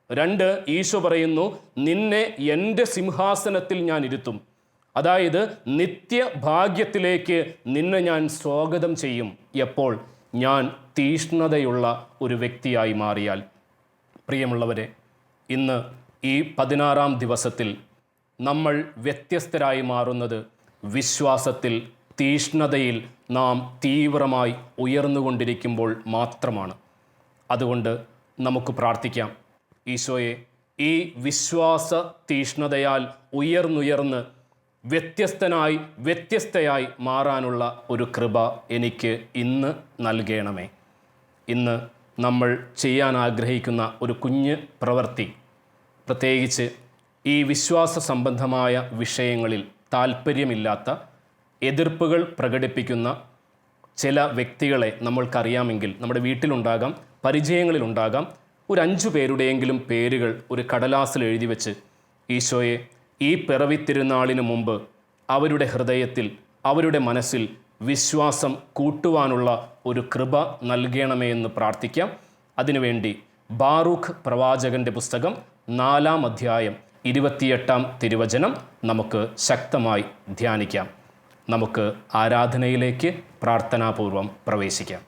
2, ഈശോ പറയുന്നു, നിന്നെ എൻ്റെ സിംഹാസനത്തിൽ ഞാൻ ഇരുത്തും. അതായത് നിത്യഭാഗ്യത്തിലേക്ക് നിന്നെ ഞാൻ സ്വാഗതം ചെയ്യും. എപ്പോൾ? ഞാൻ തീഷ്ണതയുള്ള ഒരു വ്യക്തിയായി മാറിയാൽ. പ്രിയമുള്ളവരെ, ഇന്ന് ഈ 16-ാം ദിവസത്തിൽ നമ്മൾ വ്യത്യസ്തരായി മാറുന്നത് വിശ്വാസത്തിൽ, തീഷ്ണതയിൽ നാം തീവ്രമായി ഉയർന്നുകൊണ്ടിരിക്കുമ്പോൾ മാത്രമാണ്. അതുകൊണ്ട് നമുക്ക് പ്രാർത്ഥിക്കാം: ഈശോയെ, ഈ വിശ്വാസ തീഷ്ണതയാൽ ഉയർന്നുയർന്ന് വ്യത്യസ്തയായി മാറാനുള്ള ഒരു കൃപ എനിക്ക് ഇന്ന് നൽകണമേ. ഇന്ന് നമ്മൾ ചെയ്യാൻ ആഗ്രഹിക്കുന്ന ഒരു കുഞ്ഞ് പ്രവൃത്തി, പ്രത്യേകിച്ച് ഈ വിശ്വാസ സംബന്ധമായ വിഷയങ്ങളിൽ താല്പര്യമില്ലാത്ത, എതിർപ്പുകൾ പ്രകടിപ്പിക്കുന്ന ചില വ്യക്തികളെ നമ്മൾക്കറിയാമെങ്കിൽ, നമ്മുടെ വീട്ടിലുണ്ടാകാം, പരിചയങ്ങളിലുണ്ടാകാം, ഒരു 5 പേരുടെയെങ്കിലും പേരുകൾ ഒരു കടലാസിൽ എഴുതി വെച്ച്, ഈശോയെ, ഈ പിറവി തിരുനാളിന് മുമ്പ് അവരുടെ ഹൃദയത്തിൽ, അവരുടെ മനസ്സിൽ വിശ്വാസം കൂട്ടുവാനുള്ള ഒരു കൃപ നൽകണമേ എന്ന് പ്രാർത്ഥിക്കാം. അതിനുവേണ്ടി ബാറൂഖ് പ്രവാചകൻ്റെ പുസ്തകം 4-ാം അധ്യായം 28-ാം തിരുവചനം നമുക്ക് ശക്തമായി ധ്യാനിക്കാം. നമുക്ക് ആരാധനയിലേക്ക് പ്രാർത്ഥനാപൂർവം പ്രവേശിക്കാം.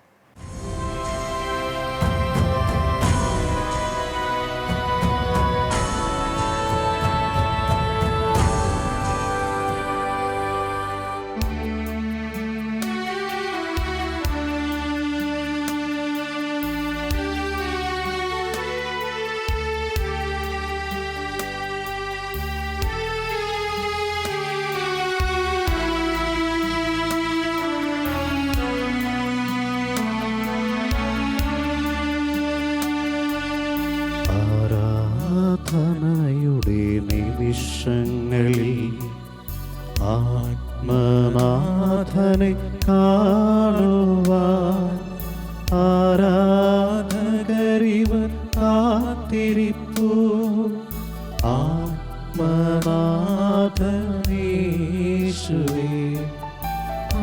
ആരാധനയുടെ നിമിഷങ്ങളിൽ ആത്മനാഥനെ കാണുവാൻ ആരാധകരിവർ കാത്തിരിപ്പു. ആത്മനാഥനേശുവേ,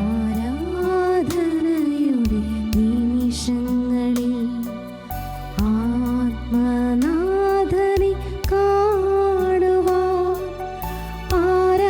ആരാധനയുടെ നിമിഷങ്ങളിൽ ആത്മനാഥനെ കാണുവാൻ ആരാധകരിവർ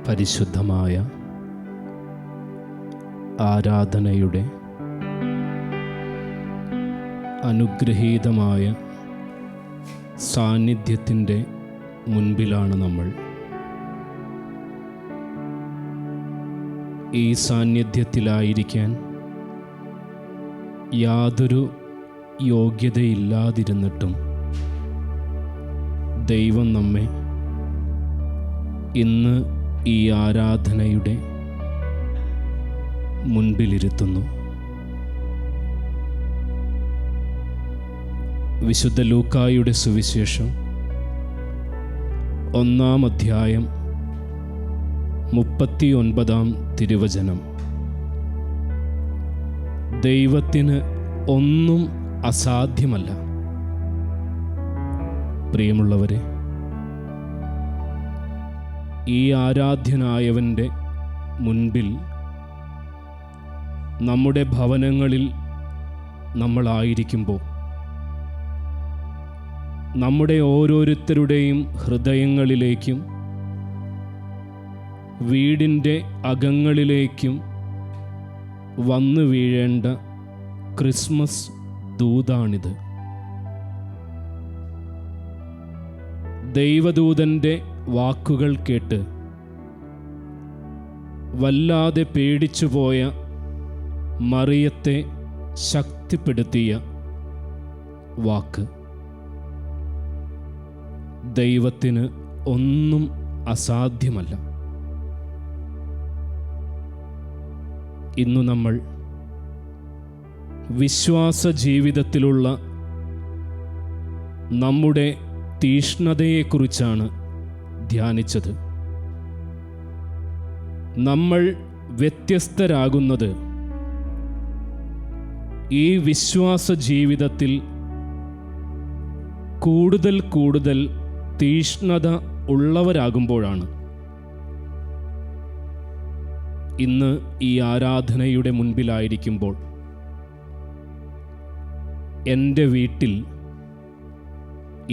പരിശുദ്ധമായ ആരാധനയുടെ അനുഗ്രഹീതമായ സാന്നിധ്യത്തിൻ്റെ മുൻപിലാണ് നമ്മൾ. ഈ സാന്നിധ്യത്തിലായിരിക്കാൻ യാതൊരു യോഗ്യതയില്ലാതിരുന്നിട്ടും ദൈവം നമ്മെ ഇന്ന് ഈ ആരാധനയുടെ മുൻപിലിരുത്തുന്നു. വിശുദ്ധ ലൂക്കായുടെ സുവിശേഷം 1-ാം അധ്യായം 39-ാം തിരുവചനം. ദൈവത്തിന് ഒന്നും അസാധ്യമല്ല. പ്രിയമുള്ളവരെ, ഈ ആരാധ്യനായവൻ്റെ മുൻപിൽ നമ്മുടെ ഭവനങ്ങളിൽ നമ്മളായിരിക്കുമ്പോൾ നമ്മുടെ ഓരോരുത്തരുടെയും ഹൃദയങ്ങളിലേക്കും വീടിൻ്റെ അകങ്ങളിലേക്കും വന്നു വീഴേണ്ട ക്രിസ്മസ് ദൂതാണിത്. ദൈവദൂതൻ്റെ വാക്കുകൾ കേട്ട് വല്ലാതെ പേടിച്ചുപോയ മറിയത്തെ ശക്തിപ്പെടുത്തിയ വാക്ക്. ദൈവത്തിന് ഒന്നും അസാധ്യമല്ല. ഇന്നു നമ്മൾ വിശ്വാസ ജീവിതത്തിലുള്ള നമ്മുടെ തീഷ്ണതയെക്കുറിച്ചാണ് ധ്യാനിച്ചത്. നമ്മൾ വ്യത്യസ്തരാകുന്നത് ഈ വിശ്വാസ ജീവിതത്തിൽ കൂടുതൽ കൂടുതൽ തീഷ്ണത ഉള്ളവരാകുമ്പോഴാണ്. ഇന്ന് ഈ ആരാധനയുടെ മുൻപിലായിരിക്കുമ്പോൾ എൻ്റെ വീട്ടിൽ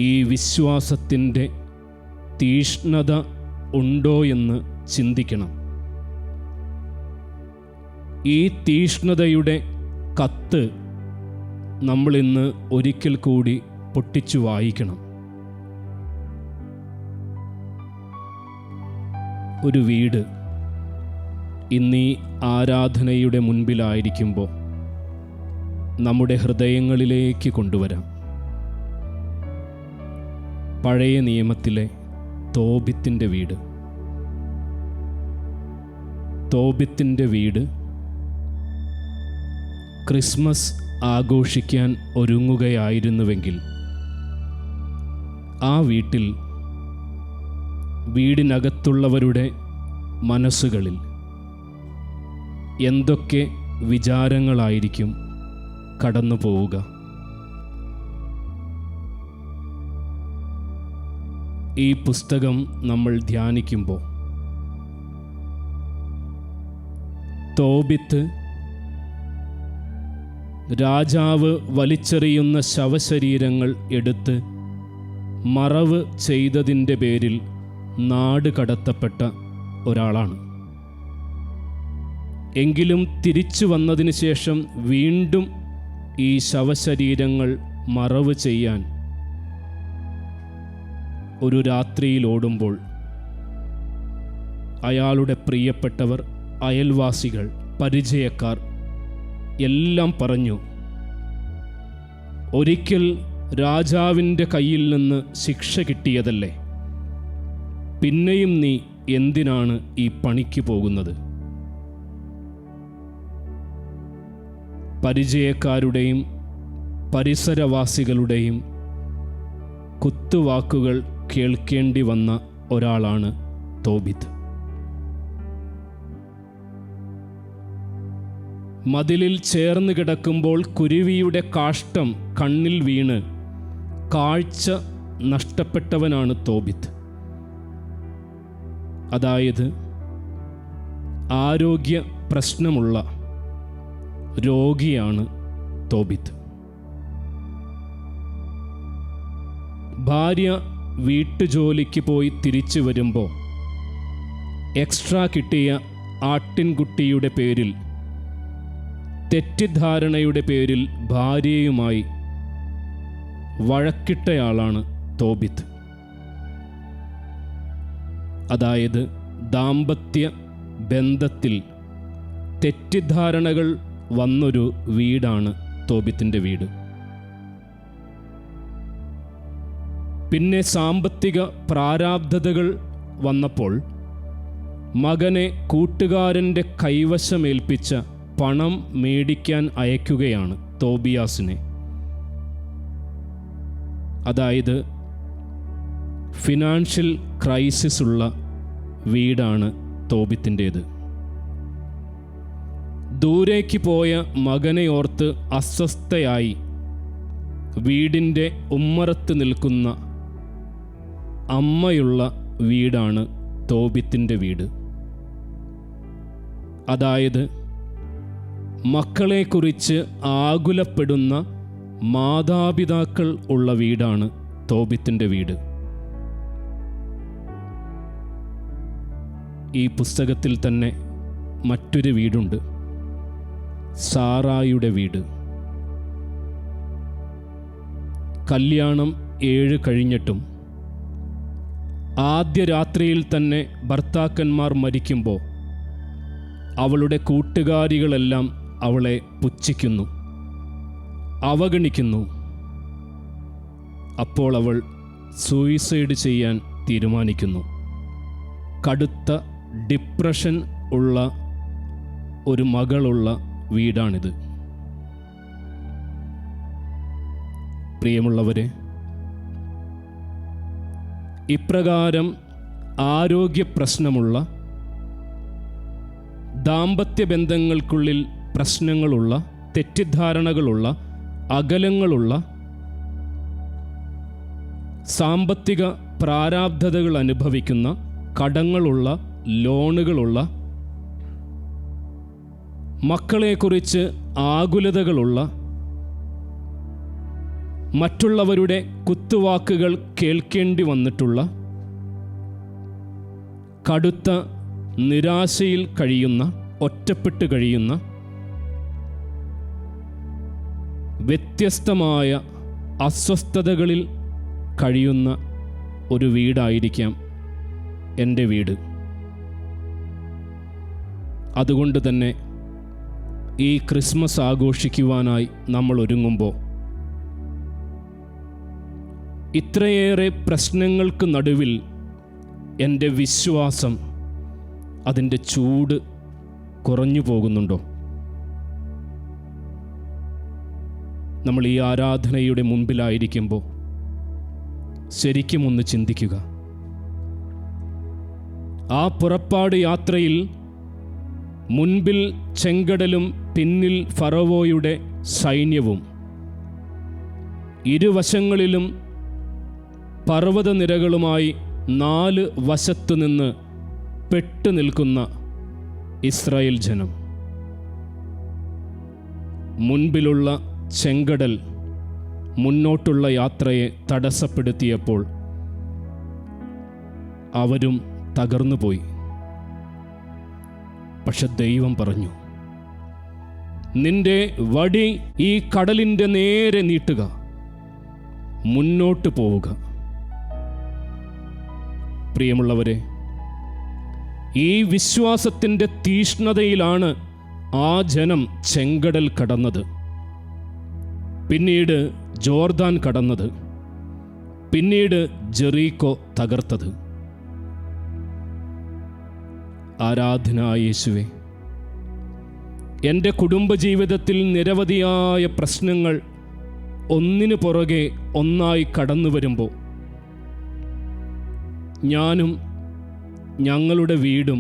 ഈ വിശ്വാസത്തിൻ്റെ തീഷ്ണത ഉണ്ടോ എന്ന് ചിന്തിക്കണം. ഈ തീഷ്ണതയുടെ കത്ത് നമ്മളിന്ന് ഒരിക്കൽ കൂടി പൊട്ടിച്ചു വായിക്കണം. ഒരു വീട് ഇന്നീ ആരാധനയുടെ മുൻപിലായിരിക്കുമ്പോൾ നമ്മുടെ ഹൃദയങ്ങളിലേക്ക് കൊണ്ടുവരാം. പഴയ നിയമത്തിലെ തോബിത്തിൻ്റെ വീട്. തോബിത്തിൻ്റെ വീട് ക്രിസ്മസ് ആഘോഷിക്കാൻ ഒരുങ്ങുകയായിരുന്നുവെങ്കിൽ ആ വീട്ടിൽ വീടിനകത്തുള്ളവരുടെ മനസ്സുകളിൽ എന്തൊക്കെ വിചാരങ്ങളായിരിക്കും കടന്നു പോവുക? ഈ പുസ്തകം നമ്മൾ ധ്യാനിക്കുമ്പോൾ തോബിത്ത് രാജാവ് വലിച്ചെറിയുന്ന ശവശരീരങ്ങൾ എടുത്ത് മറവ് ചെയ്തതിൻ്റെ പേരിൽ നാട് കടത്തപ്പെട്ട ഒരാളാണ്. എങ്കിലും തിരിച്ചു വന്നതിന് ശേഷം വീണ്ടും ഈ ശവശരീരങ്ങൾ മറവ് ചെയ്യാൻ ഒരു രാത്രിയിൽ ഓടുമ്പോൾ അയാളുടെ പ്രിയപ്പെട്ടവർ, അയൽവാസികൾ, പരിചയക്കാർ എല്ലാം പറഞ്ഞു, ഒരിക്കൽ രാജാവിൻ്റെ കയ്യിൽ നിന്ന് ശിക്ഷ കിട്ടിയതല്ലേ, പിന്നെയും നീ എന്തിനാണ് ഈ പണിക്ക് പോകുന്നത്? പരിചയക്കാരുടെയും പരിസരവാസികളുടെയും കുത്തുവാക്കുകൾ കേൾക്കേണ്ടി വന്ന ഒരാളാണ് തോബിത്ത്. മതിലിൽ ചേർന്ന് കിടക്കുമ്പോൾ കുരുവിയുടെ കാഷ്ടം കണ്ണിൽ വീണ് കാഴ്ച നഷ്ടപ്പെട്ടവനാണ് തോബിത്ത്. അതായത് ആരോഗ്യ പ്രശ്നമുള്ള രോഗിയാണ് തോബിത്ത്. ഭാര്യ വീട്ടുജോലിക്ക് പോയി തിരിച്ചു വരുമ്പോൾ എക്സ്ട്രാ കിട്ടിയ ആട്ടിൻകുട്ടിയുടെ പേരിൽ, തെറ്റിദ്ധാരണയുടെ പേരിൽ ഭാര്യയുമായി വഴക്കിട്ടയാളാണ് തോബിത്ത്. അതായത് ദാമ്പത്യ ബന്ധത്തിൽ തെറ്റിദ്ധാരണകൾ വന്നൊരു വീടാണ് തോബിത്തിൻ്റെ വീട്. പിന്നെ സാമ്പത്തിക പ്രാരാബ്ധതകൾ വന്നപ്പോൾ മകനെ കൂട്ടുകാരൻ്റെ കൈവശമേൽപ്പിച്ച പണം മേടിക്കാൻ അയക്കുകയാണ് തോബിയാസിനെ. അതായത് ഫിനാൻഷ്യൽ ക്രൈസിസ് ഉള്ള വീടാണ് തോബിത്തിൻ്റേത്. ദൂരേക്ക് പോയ മകനെ ഓർത്ത് അസ്വസ്ഥയായി വീടിൻ്റെ ഉമ്മറത്ത് നിൽക്കുന്ന അമ്മയുള്ള വീടാണ് തോബിത്തിൻ്റെ വീട്. അതായത് മക്കളെക്കുറിച്ച് ആകുലപ്പെടുന്ന മാതാപിതാക്കൾ ഉള്ള വീടാണ് തോബിത്തിൻ്റെ വീട്. ഈ പുസ്തകത്തിൽ തന്നെ മറ്റൊരു വീടുണ്ട്, സാറായുടെ വീട്. കല്യാണം 7 കഴിഞ്ഞിട്ടും ആദ്യ രാത്രിയിൽ തന്നെ ഭർത്താക്കന്മാർ മരിക്കുമ്പോൾ അവളുടെ കൂട്ടുകാരികളെല്ലാം അവളെ പുച്ഛിക്കുന്നു, അവഗണിക്കുന്നു. അപ്പോൾ അവൾ സൂയിസൈഡ് ചെയ്യാൻ തീരുമാനിക്കുന്നു. കടുത്ത ഡിപ്രഷൻ ഉള്ള ഒരു മകളുള്ള വീടാണിത്. പ്രിയമുള്ളവരെ, ഇപ്രകാരം ആരോഗ്യ പ്രശ്നമുള്ള, ദാമ്പത്യ ബന്ധങ്ങൾക്കുള്ളിൽ പ്രശ്നങ്ങളുള്ള, തെറ്റിദ്ധാരണകളുള്ള, അകലങ്ങളുള്ള, സാമ്പത്തിക പ്രാരാബ്ധതകൾ അനുഭവിക്കുന്ന, കടങ്ങളുള്ള, ലോണുകളുള്ള, മക്കളെക്കുറിച്ച് ആകുലതകളുള്ള, മറ്റുള്ളവരുടെ കുത്തുവാക്കുകൾ കേൾക്കേണ്ടി വന്നിട്ടുള്ള, കടുത്ത നിരാശയിൽ കഴിയുന്ന, ഒറ്റപ്പെട്ട് കഴിയുന്ന, വ്യത്യസ്തമായ അസ്വസ്ഥതകളിൽ കഴിയുന്ന ഒരു വീടായിരിക്കാം എൻ്റെ വീട്. അതുകൊണ്ട് തന്നെ ഈ ക്രിസ്മസ് ആഘോഷിക്കുവാനായി നമ്മൾ ഒരുങ്ങുമ്പോൾ ഇത്രയേറെ പ്രശ്നങ്ങൾക്ക് നടുവിൽ എൻ്റെ വിശ്വാസം, അതിൻ്റെ ചൂട് കുറഞ്ഞു പോകുന്നുണ്ടോ? നമ്മൾ ഈ ആരാധനയുടെ മുൻപിലായിരിക്കുമ്പോൾ ശരിക്കും ഒന്ന് ചിന്തിക്കുക. ആ പുറപ്പാട് യാത്രയിൽ മുൻപിൽ ചെങ്കടലും പിന്നിൽ ഫറവോയുടെ സൈന്യവും, ഇരുവശങ്ങളിലും പർവ്വതനിരകളുമായി 4 വശത്തു നിന്ന് പെട്ടു നിൽക്കുന്ന ഇസ്രായേൽ ജനം. മുൻപിലുള്ള ചെങ്കടൽ മുന്നോട്ടുള്ള യാത്രയെ തടസ്സപ്പെടുത്തിയപ്പോൾ അവരും തകർന്നുപോയി. പക്ഷെ ദൈവം പറഞ്ഞു, നിന്റെ വടി ഈ കടലിൻ്റെ നേരെ നീട്ടുക, മുന്നോട്ട് പോവുക. പ്രിയമുള്ളവരെ, ഈ വിശ്വാസത്തിൻ്റെ തീഷ്ണതയിലാണ് ആ ജനം ചെങ്കടൽ കടന്നത്, പിന്നീട് ജോർദാൻ കടന്നത്, പിന്നീട് ജെറീക്കോ തകർത്തത്. ആരാധനായ യേശുവേ, എൻ്റെ കുടുംബജീവിതത്തിൽ നിരവധിയായ പ്രശ്നങ്ങൾ ഒന്നിനു പുറകെ ഒന്നായി കടന്നു വരുമ്പോൾ ഞാനും ഞങ്ങളുടെ വീടും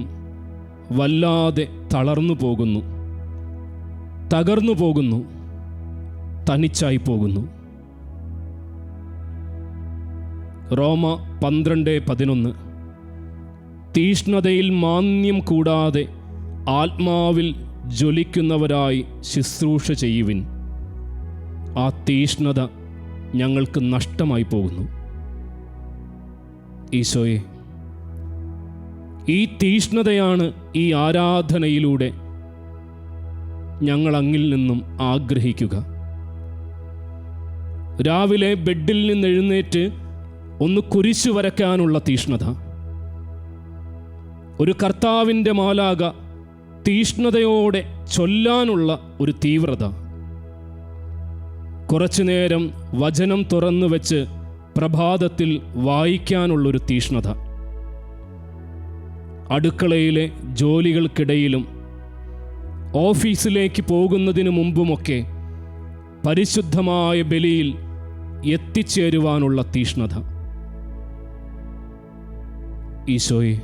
വല്ലാതെ തളർന്നു പോകുന്നു, തകർന്നു പോകുന്നു, തനിച്ചായി പോകുന്നു. റോമ 12:11 തീഷ്ണതയിൽ മാന്യം കൂടാതെ ആത്മാവിൽ ജ്വലിക്കുന്നവരായി ശുശ്രൂഷ ചെയ്യുവിൻ. ആ തീഷ്ണത ഞങ്ങൾക്ക് നഷ്ടമായി പോകുന്നു. ഈശോയെ, ഈ തീഷ്ണതയാണ് ഈ ആരാധനയിലൂടെ ഞങ്ങൾ അങ്ങിൽ നിന്നും ആഗ്രഹിക്കുക. രാവിലെ ബെഡിൽ നിന്ന് എഴുന്നേറ്റ് ഒന്ന് കുരിശു വരയ്ക്കാനുള്ള തീഷ്ണത, ഒരു കർത്താവിൻ്റെ മാലാക തീഷ്ണതയോടെ ചൊല്ലാനുള്ള ഒരു തീവ്രത, കുറച്ചു നേരം വചനം തുറന്നു വെച്ച് പ്രഭാതത്തിൽ വായിക്കാനുള്ളൊരു തീഷ്ണത, അടുക്കളയിലെ ജോലികൾക്കിടയിലും ഓഫീസിലേക്ക് പോകുന്നതിന് മുമ്പുമൊക്കെ പരിശുദ്ധമായ ബലിയിൽ എത്തിച്ചേരുവാനുള്ള തീഷ്ണത. ഈശോയെ,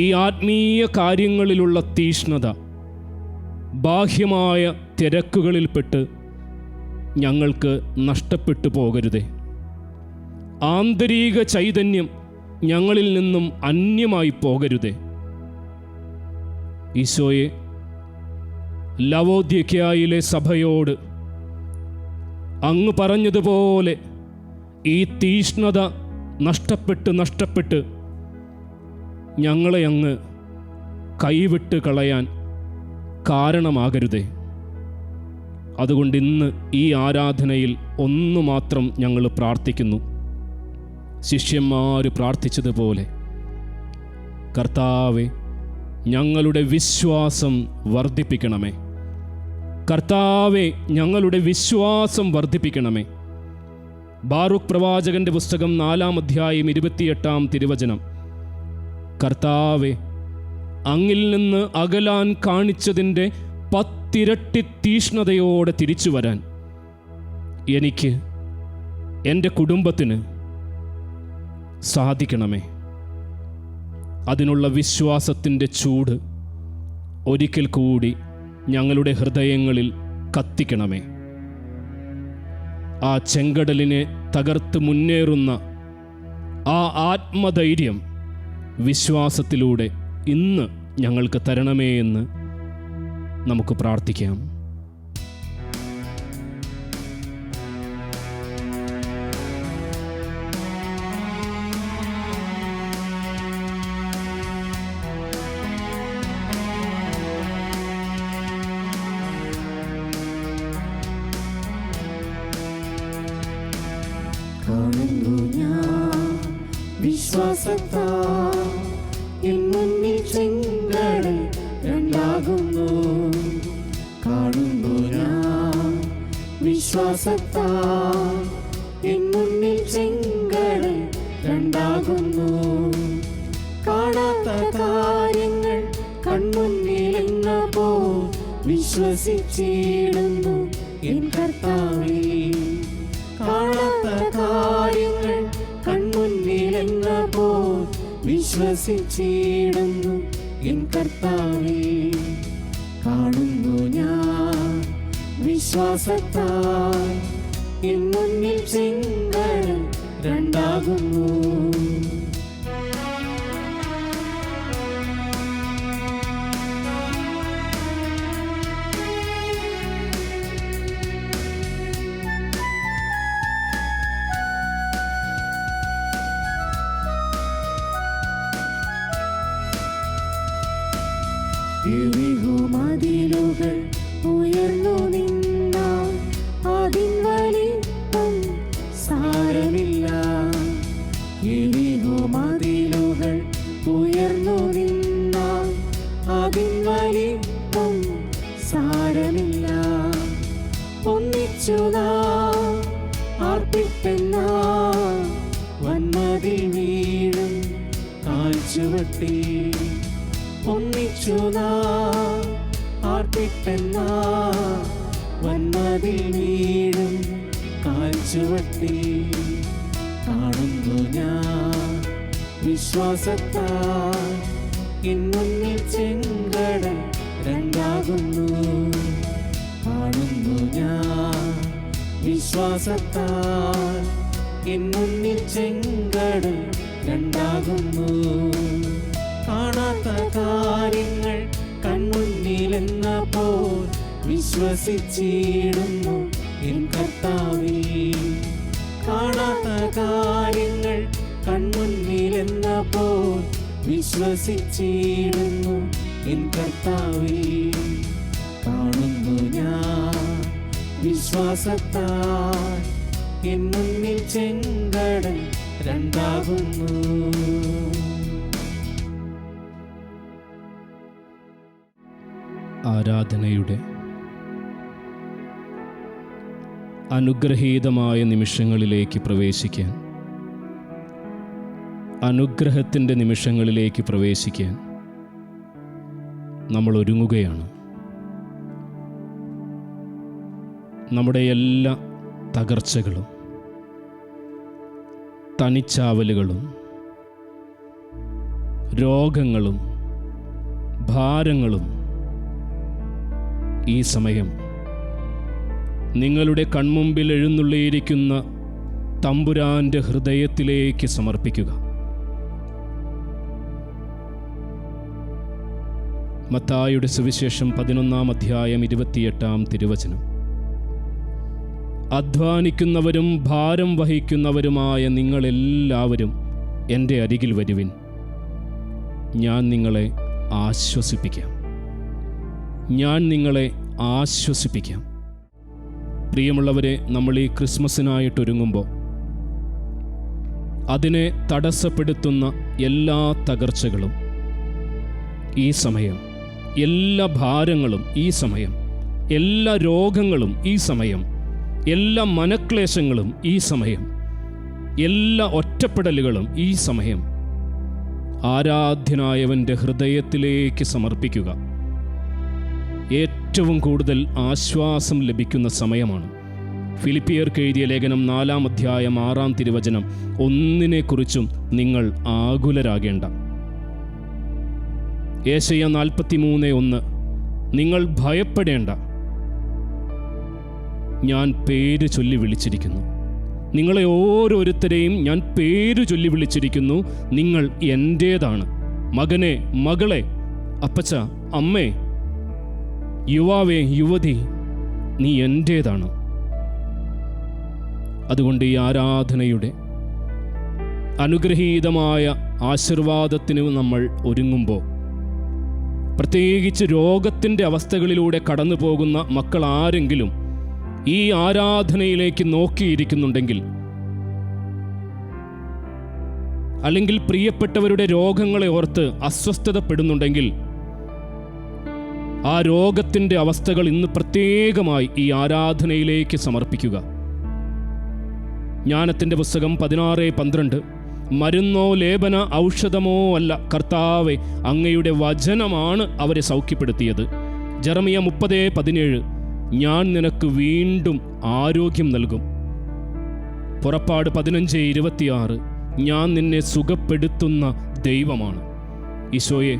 ഈ ആത്മീയ കാര്യങ്ങളിലുള്ള തീഷ്ണത ബാഹ്യമായ തിരക്കുകളിൽപ്പെട്ട് ഞങ്ങൾക്ക് നഷ്ടപ്പെട്ടു പോകരുതേ. ആന്തരിക ചൈതന്യം ഞങ്ങളിൽ നിന്നും അന്യമായി പോകരുതേ. ഈശോയെ, ലവോദ്യക്കയിലെ സഭയോട് അങ്ങ് പറഞ്ഞതുപോലെ ഈ തീഷ്ണത നഷ്ടപ്പെട്ട് ഞങ്ങളെ അങ്ങ് കൈവിട്ട് കളയാൻ കാരണമാകരുതേ. അതുകൊണ്ട് ഇന്ന് ഈ ആരാധനയിൽ ഒന്നു മാത്രം ഞങ്ങൾ പ്രാർത്ഥിക്കുന്നു. ശിഷ്യന്മാർ പ്രാർത്ഥിച്ചതുപോലെ, കർത്താവേ, ഞങ്ങളുടെ വിശ്വാസം വർദ്ധിപ്പിക്കണമേ. കർത്താവേ, ഞങ്ങളുടെ വിശ്വാസം വർദ്ധിപ്പിക്കണമേ. ബാറൂക്ക് പ്രവാചകന്റെ പുസ്തകം 4-ാം അധ്യായം 28-ാം തിരുവചനം. കർത്താവേ, അങ്ങിൽ നിന്ന് അകലാൻ കാണിച്ചതിൻ്റെ 10 ഇരട്ടി തീഷ്ണതയോടെ തിരിച്ചു വരാൻ എനിക്ക്, എൻ്റെ കുടുംബത്തിന് സാധിക്കണമേ. അതിനുള്ള വിശ്വാസത്തിൻ്റെ ചൂട് ഒരിക്കൽ കൂടി ഞങ്ങളുടെ ഹൃദയങ്ങളിൽ കത്തിക്കണമേ. ആ ചെങ്കടലിനെ തകർത്ത് മുന്നേറുന്ന ആ ആത്മധൈര്യം വിശ്വാസത്തിലൂടെ ഇന്ന് ഞങ്ങൾക്ക് തരണമേ എന്ന് നമുക്ക് പ്രാർത്ഥിക്കാം. കാണുന്നു ഞാൻ വിശ്വാസത്താൽ എൻ മുന്നിൽ ചെങ്കടൽ രണ്ടാകുന്നു. കാണുന്നു ഞാൻ വിശ്വാസത്താൽ എൻ മുന്നിൽ ചെങ്കടൽ രണ്ടാകുന്നു. കാണാത്ത കാര്യങ്ങൾ കൺമുന്നിലെന്നപ്പോൾ വിശ്വസിച്ചിടുന്നു എൻ കർത്താവേ. കാണാത്ത കാര്യങ്ങൾ കൺമുന്നിലെന്നപ്പോൾ വിശ്വസിച്ചിടുന്നു എൻ കർത്താവേ. കാണുന്നു ഞാൻ വിശ്വാസത്താൽ എൻ മുന്നിൽ ചെങ്കടൽ രണ്ടാകുന്നു. മതിലുകൾ ഉയർന്നു നിന്നാൽ അതിൻ വലിപ്പം സാരമില്ല. മതിലുകൾ ഉയർന്നു നിന്നാൽ അതിൻ വലിപ്പം സാരമില്ല. ഒന്നിച്ചു നാം ആർപ്പിട്ടെന്ന വന്മതിൽ വീഴും കാൽച്ചുവട്ടി. ഒന്നിച്ചു നാം ആർപ്പിട്ടെന്ന വന്മതിൽ വീഴും കാൽച്ചുവട്ടി. കാണുന്നു ഞാൻ വിശ്വാസത്താൽ എൻ മുന്നിൽ ചെങ്കടൽ രണ്ടാകുന്നു. കാണുന്നു ഞാൻ വിശ്വാസത്താൽ എൻ മുന്നിൽ ചെങ്കടൽ രണ്ടാകുന്നു. കാണാത്ത കാര്യങ്ങൾ കൺമുന്നിലെന്നപ്പോൾ വിശ്വസിച്ചിടുന്നു എൻ കർത്താവേ. കാണാത്ത കാര്യങ്ങൾ കൺമുന്നിലെന്നപ്പോൾ വിശ്വസിച്ചിടുന്നു എൻ കർത്താവിൽ. കാണുന്നു ഞാൻ വിശ്വാസത്താൽ എൻ മുന്നിൽ ചെങ്കടൽ രണ്ടാകുന്നു. ആരാധനയുടെ അനുഗ്രഹീതമായ നിമിഷങ്ങളിലേക്ക് പ്രവേശിക്കാൻ, അനുഗ്രഹത്തിൻ്റെ നിമിഷങ്ങളിലേക്ക് പ്രവേശിക്കാൻ നമ്മൾ ഒരുങ്ങുകയാണ്. നമ്മുടെ എല്ലാ തകർച്ചകളും തനിച്ചാവലുകളും രോഗങ്ങളും ഭാരങ്ങളും ഈ സമയം നിങ്ങളുടെ കൺമുമ്പിൽ എഴുന്നള്ളിയിരിക്കുന്ന തമ്പുരാൻ്റെ ഹൃദയത്തിലേക്ക് സമർപ്പിക്കുക. മത്തായിയുടെ സുവിശേഷം 11-ാം അധ്യായം 28-ാം തിരുവചനം. അധ്വാനിക്കുന്നവരും ഭാരം വഹിക്കുന്നവരുമായ നിങ്ങളെല്ലാവരും എൻ്റെ അരികിൽ വരുവിൻ, ഞാൻ നിങ്ങളെ ആശ്വസിപ്പിക്കാം. ഞാൻ നിങ്ങളെ ആശ്വസിപ്പിക്കാം. പ്രിയമുള്ളവരെ, നമ്മൾ ഈ ക്രിസ്മസിനായിട്ടൊരുങ്ങുമ്പോൾ അതിനെ തടസ്സപ്പെടുത്തുന്ന എല്ലാ തകർച്ചകളും ഈ സമയം, എല്ലാ ഭാരങ്ങളും ഈ സമയം, എല്ലാ രോഗങ്ങളും ഈ സമയം, എല്ലാ മനക്ലേശങ്ങളും ഈ സമയം, എല്ലാ ഒറ്റപ്പെടലുകളും ഈ സമയം ആരാധ്യനായവൻ്റെ ഹൃദയത്തിലേക്ക് സമർപ്പിക്കുക. ഏറ്റവും കൂടുതൽ ആശ്വാസം ലഭിക്കുന്ന സമയമാണ്. ഫിലിപ്പിയർക്ക് എഴുതിയ ലേഖനം 4-ാം അധ്യായം 6-ാം തിരുവചനം. ഒന്നിനെക്കുറിച്ചും നിങ്ങൾ ആകുലരാകേണ്ട. യേശയ്യ 43:1. നിങ്ങൾ ഭയപ്പെടേണ്ട, ഞാൻ പേര് ചൊല്ലി വിളിച്ചിരിക്കുന്നു. നിങ്ങളെ ഓരോരുത്തരെയും ഞാൻ പേര് ചൊല്ലി വിളിച്ചിരിക്കുന്നു. നിങ്ങൾ എൻ്റേതാണ്. മകനെ, മകളെ, അപ്പച്ച, അമ്മേ, യുവാവേ, യുവതി, നീ എൻ്റേതാണ്. അതുകൊണ്ട് ഈ ആരാധനയുടെ അനുഗ്രഹീതമായ ആശീർവാദത്തിന് നമ്മൾ ഒരുങ്ങുമ്പോൾ, പ്രത്യേകിച്ച് രോഗത്തിൻ്റെ അവസ്ഥകളിലൂടെ കടന്നു പോകുന്ന മക്കൾ ആരെങ്കിലും ഈ ആരാധനയിലേക്ക് നോക്കിയിരിക്കുന്നുണ്ടെങ്കിൽ, അല്ലെങ്കിൽ പ്രിയപ്പെട്ടവരുടെ രോഗങ്ങളെ ഓർത്ത് അസ്വസ്ഥതപ്പെടുന്നുണ്ടെങ്കിൽ, ആ രോഗത്തിൻ്റെ അവസ്ഥകൾ ഇന്ന് പ്രത്യേകമായി ഈ ആരാധനയിലേക്ക് സമർപ്പിക്കുക. ജ്ഞാനത്തിൻ്റെ പുസ്തകം 16:12. മരുന്നോ ലേപന ഔഷധമോ അല്ല കർത്താവേ, അങ്ങയുടെ വചനമാണ് അവരെ സൗഖ്യപ്പെടുത്തിയത്. ജെറമിയ 30:17. ഞാൻ നിനക്ക് വീണ്ടും ആരോഗ്യം നൽകും. പുറപ്പാട് 15:26. ഞാൻ നിന്നെ സുഖപ്പെടുത്തുന്ന ദൈവമാണ്. ഈശോയെ,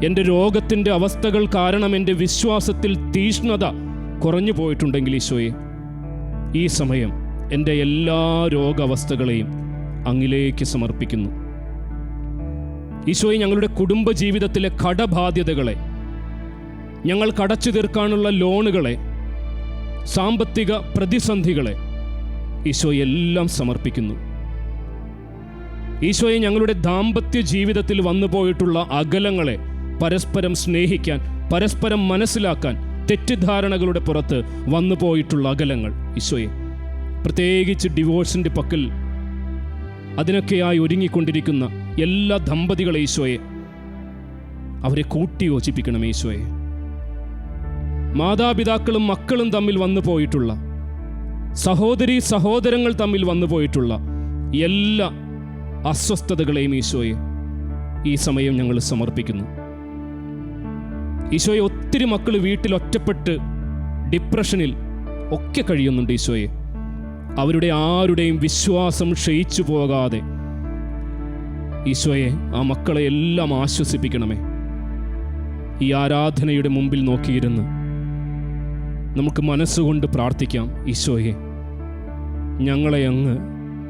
എൻ്റെ രോഗത്തിൻ്റെ അവസ്ഥകൾ കാരണം എൻ്റെ വിശ്വാസത്തിൽ തീഷ്ണത കുറഞ്ഞു പോയിട്ടുണ്ടെങ്കിൽ ഈശോയെ, ഈ സമയം എൻ്റെ എല്ലാ രോഗാവസ്ഥകളെയും അങ്ങിലേക്ക് സമർപ്പിക്കുന്നു. ഈശോയെ, ഞങ്ങളുടെ കുടുംബജീവിതത്തിലെ കടബാധ്യതകളെ, ഞങ്ങൾ കടച്ചു തീർക്കാനുള്ള ലോണുകളെ, സാമ്പത്തിക പ്രതിസന്ധികളെ ഈശോയെ എല്ലാം സമർപ്പിക്കുന്നു. ഈശോയെ, ഞങ്ങളുടെ ദാമ്പത്യ ജീവിതത്തിൽ വന്നുപോയിട്ടുള്ള അകലങ്ങളെ പരസ്പരം സ്നേഹിക്കാൻ, പരസ്പരം മനസ്സിലാക്കാൻ, തെറ്റിദ്ധാരണകളുടെ പുറത്ത് വന്നുപോയിട്ടുള്ള അകലങ്ങൾ ഈശോയെ, പ്രത്യേകിച്ച് ഡിവോഴ്സിൻ്റെ പക്കൽ അതിനൊക്കെയായി ഒരുങ്ങിക്കൊണ്ടിരിക്കുന്ന എല്ലാ ദമ്പതികളെ ഈശോയെ, അവരെ കൂട്ടി യോജിപ്പിക്കണം ഈശോയെ. മാതാപിതാക്കളും മക്കളും തമ്മിൽ വന്നു പോയിട്ടുള്ള, സഹോദരീ സഹോദരങ്ങൾ തമ്മിൽ വന്നു പോയിട്ടുള്ള എല്ലാ അസ്വസ്ഥതകളെയും ഈശോയെ ഈ സമയം ഞങ്ങൾ സമർപ്പിക്കുന്നു. ഈശോയെ, ഒത്തിരി മക്കൾ വീട്ടിൽ ഒറ്റപ്പെട്ട് ഡിപ്രഷനിൽ ഒക്കെ കഴിയുന്നുണ്ട് ഈശോയെ. അവരുടെ ആരുടെയും വിശ്വാസം ക്ഷയിച്ചു പോകാതെ ഈശോയെ, ആ മക്കളെ എല്ലാം ആശ്വസിപ്പിക്കണമേ. ഈ ആരാധനയുടെ മുമ്പിൽ നോക്കിയിരുന്ന് നമുക്ക് മനസ്സുകൊണ്ട് പ്രാർത്ഥിക്കാം. ഈശോയെ, ഞങ്ങളെ അങ്ങ്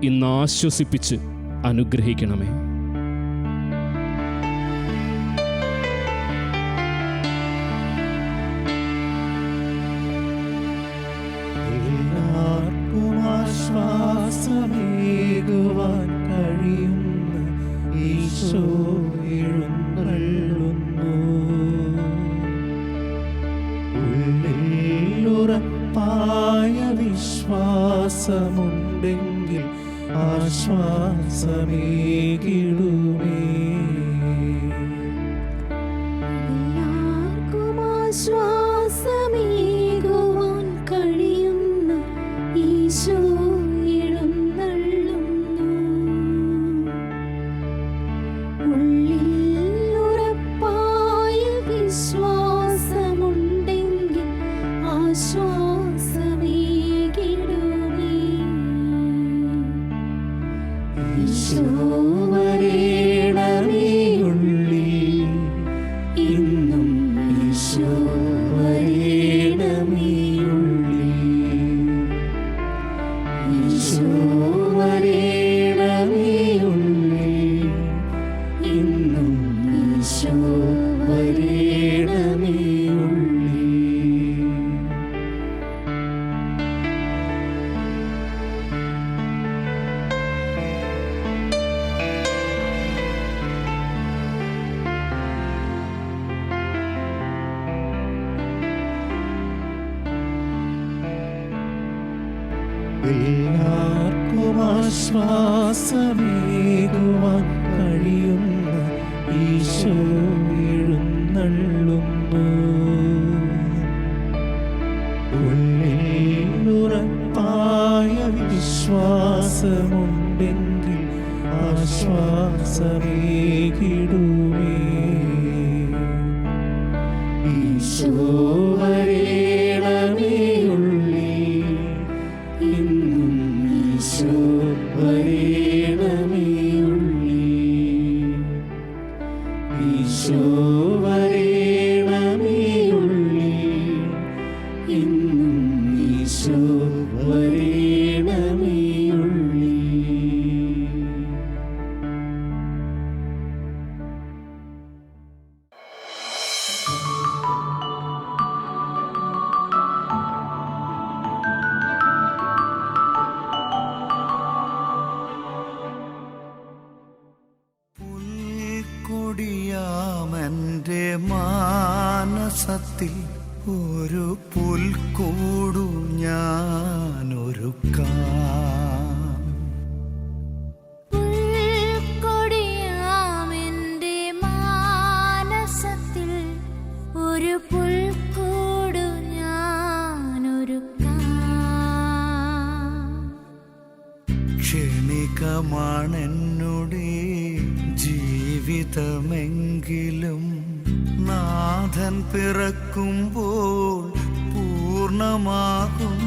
ഇന്ന് ആശ്വസിപ്പിച്ച് അനുഗ്രഹിക്കണമേ. എല്ലാവർക്കും ആശ്വാസമേകുവാൻ കഴിയുന്ന ഈശോ ഈശോ എഴുന്നള്ളുന്നു. ഉറപ്പായ വിശ്വാസമുണ്ടെങ്കിൽ ആശ്വാസമേകിടുമേ. ആശ്വാസമേകുവാൻ കഴിയുന്ന ഈശോ എഴുന്നള്ളുന്നു. ഉള്ളിൽ ഉറപ്പായ വിശ്വാസമുണ്ടെങ്കിൽ ആശ്വാസമേകിടുമേ. ഈശോ വരേണമേ ഉള്ളിൽ, ഇന്നും ഈശോ വരേണമേ ഉള്ളിൽ. ഈശോ വരേണമേ ഉള്ളിൽ, ഇന്നും ഈശോ വരേണമേ ഉള്ളിൽ. എല്ലാവർക്കും ആശ്വാസമേകുവാൻ കഴിയുന്ന ഈശോ എഴുന്നള്ളുന്നു. ഉള്ളിൽ ഉറപ്പായ വിശ്വാസമുണ്ടെങ്കിൽ ആശ്വാസമേകിടുമേ. ഈശോ വരേണമേ ഉള്ളിൽ, ഇന്നും ഈശോ വരേണമേ ഉള്ളിൽ. ഈശോ വരേണമേ ഉള്ളിൽ, ഇന്നും ഈശോ വരേണമേ ഉള്ളിൽ. കൊടിയാമന്റെ മാനസത്തിൽ ഒരു പുൽക്കൂടു ഞാനൊരുക്കാം. പുൽക്കൊടിയാമെന്റെ മാനസത്തിൽ ഒരു പുൽക്കൂടു ഞാനൊരുക്കാം. ക്ഷണികമാണെന്നുടെ ജീവിതമെങ്കിലും നാഥൻ പിറക്കുമ്പോൾ പൂർണ്ണമാകും